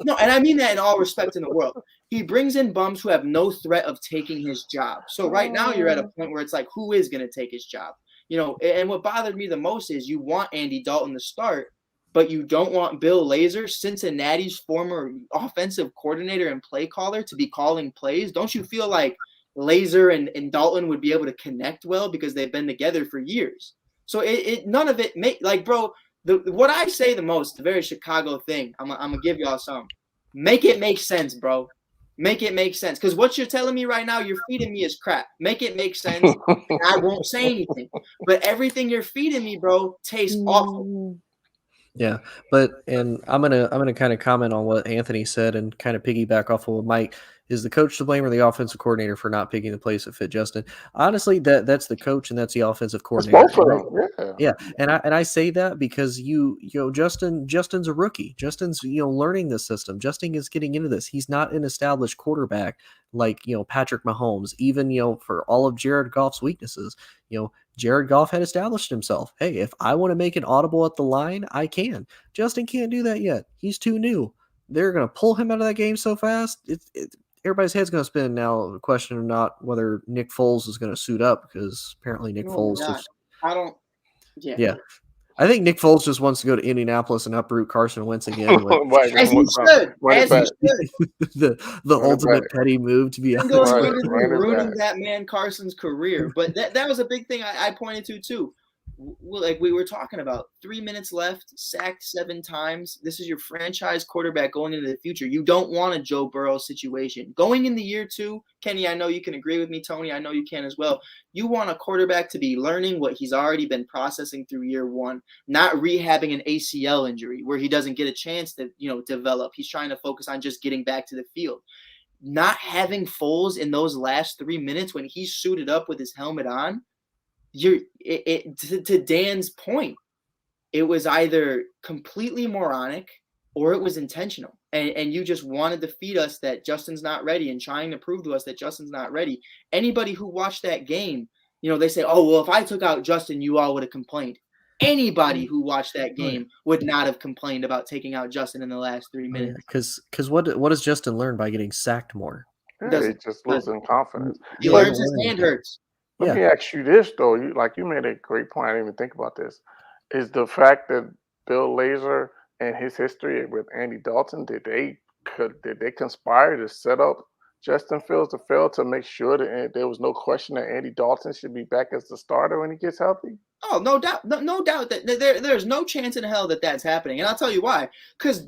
No, and I mean that in all respect in the world. He brings in bums who have no threat of taking his job. So right now you're at a point where it's like, who is going to take his job? And what bothered me the most is you want Andy Dalton to start, but you don't want Bill Lazor, Cincinnati's former offensive coordinator and play caller, to be calling plays. Don't you feel like Lazor and Dalton would be able to connect well because they've been together for years? So none of it what I say the most, the very Chicago thing, I'm gonna give y'all some. Make it make sense, bro. Make it make sense. Because what you're telling me right now, you're feeding me is crap. Make it make sense. And I won't say anything. But everything you're feeding me, bro, tastes awful. Yeah, and I'm gonna kind of comment on what Anthony said and kind of piggyback off of what Mike. Is the coach to blame or the offensive coordinator for not picking the plays that fit Justin? Honestly, that's the coach and that's the offensive coordinator. It's both of them. Yeah. And I say that because Justin's a rookie. Justin's learning this system. Justin is getting into this. He's not an established quarterback like Patrick Mahomes. Even for all of Jared Goff's weaknesses, Jared Goff had established himself. Hey, if I want to make an audible at the line, I can. Justin can't do that yet. He's too new. They're going to pull him out of that game so fast. Everybody's head's going to spin now. The question of not whether Nick Foles is going to suit up, because apparently Nick Foles just, Yeah. I think Nick Foles just wants to go to Indianapolis and uproot Carson Wentz again. As he should. The ultimate petty move, to be honest. Ruining that man Carson's career. But that was a big thing I pointed to too. like we were talking about, 3 minutes left, sacked 7 times. This is your franchise quarterback going into the future. You don't want a Joe Burrow situation. Going in the year 2, Kenny, I know you can agree with me. Tony, I know you can as well. You want a quarterback to be learning what he's already been processing through year 1, not rehabbing an ACL injury where he doesn't get a chance to, develop. He's trying to focus on just getting back to the field. Not having Foles in those last 3 minutes when he's suited up with his helmet on, to Dan's point, it was either completely moronic or it was intentional. And you just wanted to feed us that Justin's not ready and trying to prove to us that Justin's not ready. Anybody who watched that game, they say, oh, well, if I took out Justin, you all would have complained. Anybody who watched that game would not have complained about taking out Justin in the last 3 minutes. Because what does Justin learn by getting sacked more? Yeah, he just losing confidence. He learns his hand hurts. Let me ask you this, though. You made a great point. I didn't even think about this. Is the fact that Bill Lazor and his history with Andy Dalton, did they conspire to set up Justin Fields to fail to make sure that there was no question that Andy Dalton should be back as the starter when he gets healthy? Oh, no doubt. No doubt that there's no chance in hell that that's happening. And I'll tell you why. Because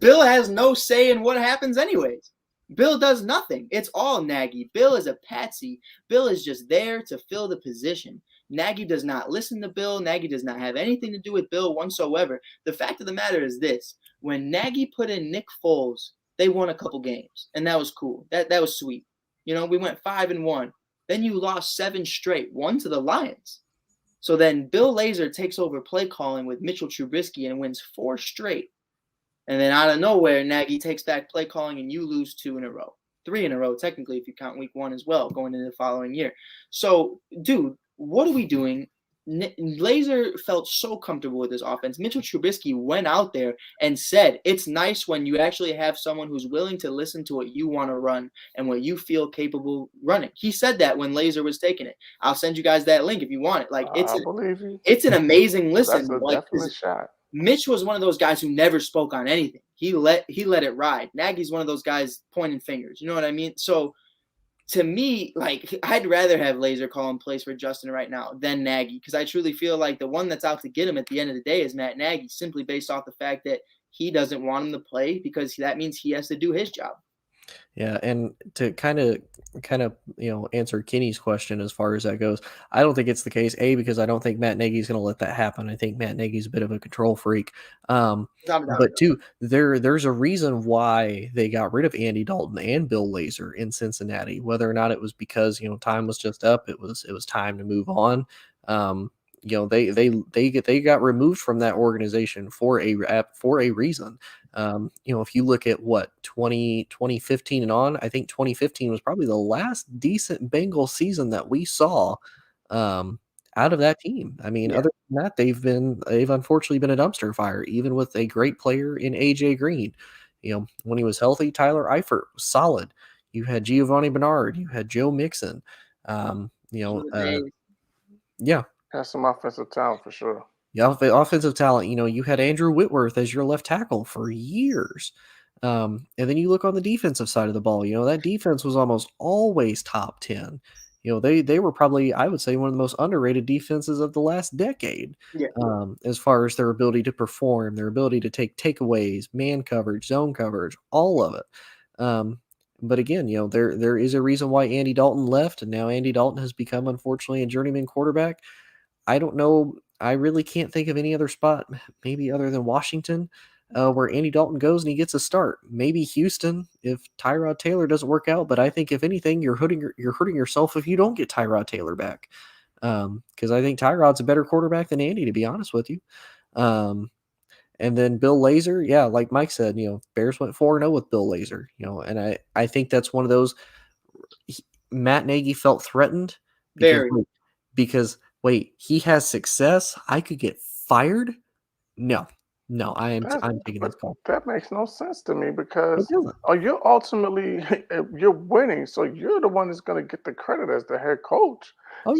Bill has no say in what happens anyways. Bill does nothing. It's all Nagy. Bill is a patsy. Bill is just there to fill the position. Nagy does not listen to Bill. Nagy does not have anything to do with Bill whatsoever. The fact of the matter is this. When Nagy put in Nick Foles, they won a couple games, and that was cool. That was sweet. We went 5-1. Then you lost 7 straight, 1 to the Lions. So then Bill Lazor takes over play calling with Mitchell Trubisky and wins 4 straight. And then out of nowhere, Nagy takes back play calling and you lose 2 in a row. 3 in a row, technically, if you count week 1 as well, going into the following year. So, dude, what are we doing? Lazor felt so comfortable with this offense. Mitchell Trubisky went out there and said, it's nice when you actually have someone who's willing to listen to what you want to run and what you feel capable running. He said that when Lazor was taking it. I'll send you guys that link if you want it. Like, it's an amazing listen. That's a definite shot. Mitch was one of those guys who never spoke on anything. He let it ride. Nagy's one of those guys pointing fingers. You know what I mean? So to me, like, I'd rather have Lazor calling plays for Justin right now than Nagy, because I truly feel like the one that's out to get him at the end of the day is Matt Nagy, simply based off the fact that he doesn't want him to play because that means he has to do his job. Yeah, and to kind of answer Kenny's question as far as that goes, I don't think it's the case. Because I don't think Matt Nagy's going to let that happen. I think Matt Nagy's a bit of a control freak. But 2, there's a reason why they got rid of Andy Dalton and Bill Lazor in Cincinnati. Whether or not it was because time was just up, it was time to move on. They got removed from that organization for a reason. If you look at 2015 and on, I think 2015 was probably the last decent Bengals season that we saw out of that team. I mean, other than that, they've unfortunately been a dumpster fire, even with a great player in AJ Green. When he was healthy, Tyler Eifert was solid. You had Giovanni Bernard, you had Joe Mixon. Has some offensive talent for sure. Yeah, offensive talent. You had Andrew Whitworth as your left tackle for years. And then you look on the defensive side of the ball. That defense was almost always top 10. They were probably, I would say, one of the most underrated defenses of the last decade. Yeah. As far as their ability to perform, their ability to take takeaways, man coverage, zone coverage, all of it. But again, there is a reason why Andy Dalton left, and now Andy Dalton has become, unfortunately, a journeyman quarterback. I don't know. I really can't think of any other spot, maybe other than Washington, where Andy Dalton goes and he gets a start. Maybe Houston if Tyrod Taylor doesn't work out. But I think if anything, you're hurting yourself if you don't get Tyrod Taylor back. Because I think Tyrod's a better quarterback than Andy, to be honest with you. And then Bill Lazor, yeah, like Mike said, Bears went 4-0 with Bill Lazor. And I think that's one of those. Matt Nagy felt threatened because wait, he has success. I could get fired? No, I'm taking this call. That makes no sense to me because you're ultimately you're winning, so you're the one that's going to get the credit as the head coach. And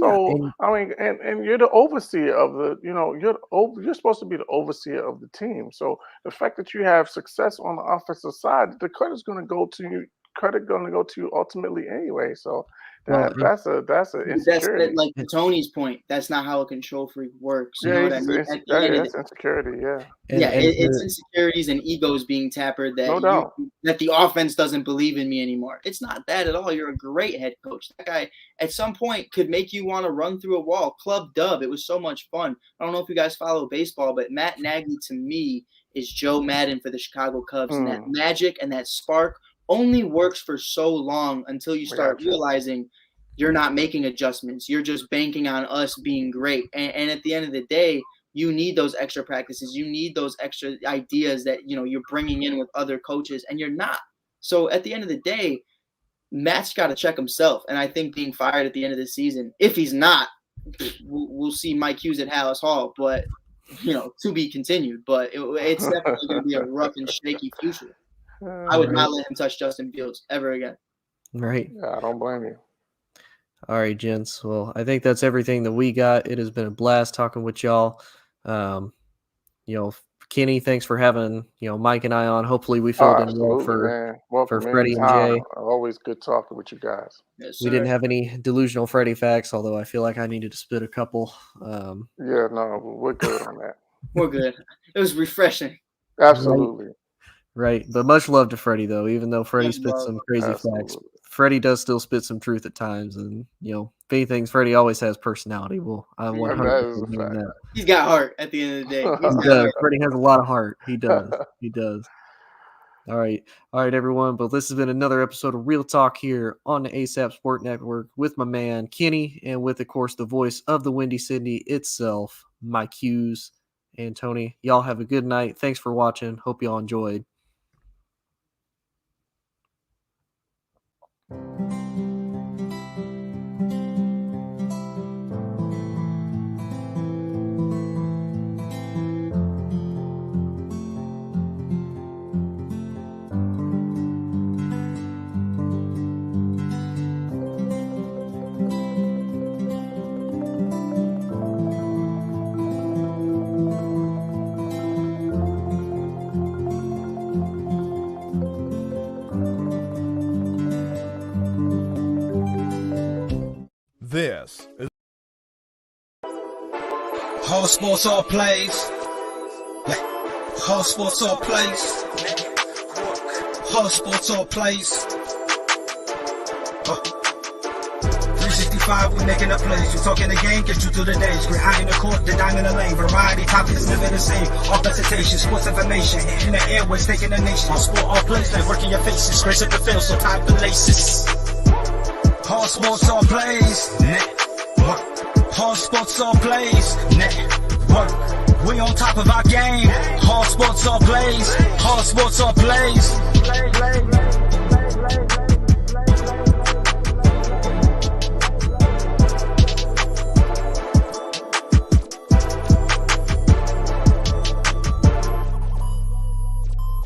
you're the overseer of the. You're supposed to be the overseer of the team. So the fact that you have success on the offensive side, the credit's going to go to you. Credit going to go to you ultimately anyway. So That's an insecurity. Like to Tony's point, that's not how a control freak works. You Yeah, know what I mean? that's insecurity. Yeah. It's insecurities and egos being tampered No doubt. that the offense doesn't believe in me anymore. It's not that at all. You're a great head coach. That guy at some point could make you want to run through a wall. Club dub. It was so much fun. I don't know if you guys follow baseball, but Matt Nagy to me is Joe Madden for the Chicago Cubs. And that magic and that spark only works for so long until you start realizing you're not making adjustments. You're just banking on us being great. And at the end of the day, you need those extra practices. You need those extra ideas that, you're bringing in with other coaches, and you're not. So at the end of the day, Matt's got to check himself. And I think being fired at the end of the season, if he's not, we'll see Mike Hughes at Hallis Hall. But, to be continued. But it's definitely going to be a rough and shaky future. I would not let him touch Justin Fields ever again. Right. Yeah, I don't blame you. All right, gents. Well, I think that's everything that we got. It has been a blast talking with y'all. Kenny, thanks for having, Mike and I on. Hopefully we filled in well for Freddie and Jay. Always good talking with you guys. Yes, we didn't have any delusional Freddie facts, although I feel like I needed to spit a couple. Yeah, no, we're good on that. We're good. It was refreshing. Absolutely. Right. But much love to Freddie, though, even though Freddie spits some crazy facts. Freddie does still spit some truth at times. And, if anything, Freddie always has personality. Well, I 100% mean that. He's got heart at the end of the day. He does. Freddie has a lot of heart. He does. He does. All right, everyone. But this has been another episode of Real Talk here on the ASAP Sport Network with my man, Kenny, and with, of course, the voice of the Windy City itself, Mike Hughes and Tony. Y'all have a good night. Thanks for watching. Hope y'all enjoyed. This is All sports, all plays. All sports, all plays. All sports, all plays. 365, we making a plays. You talking the game, get you through the days. We're high in the court, the dime in the lane. Variety, topics, living the same. All presentation, sports information. Hitting the airways, taking the nation. All sport, all plays, like working your faces. Grace at the field, so tie the laces. All sports, all plays. Network. All sports, all plays. Network. We on top of our game. All sports, all plays. All sports, all plays.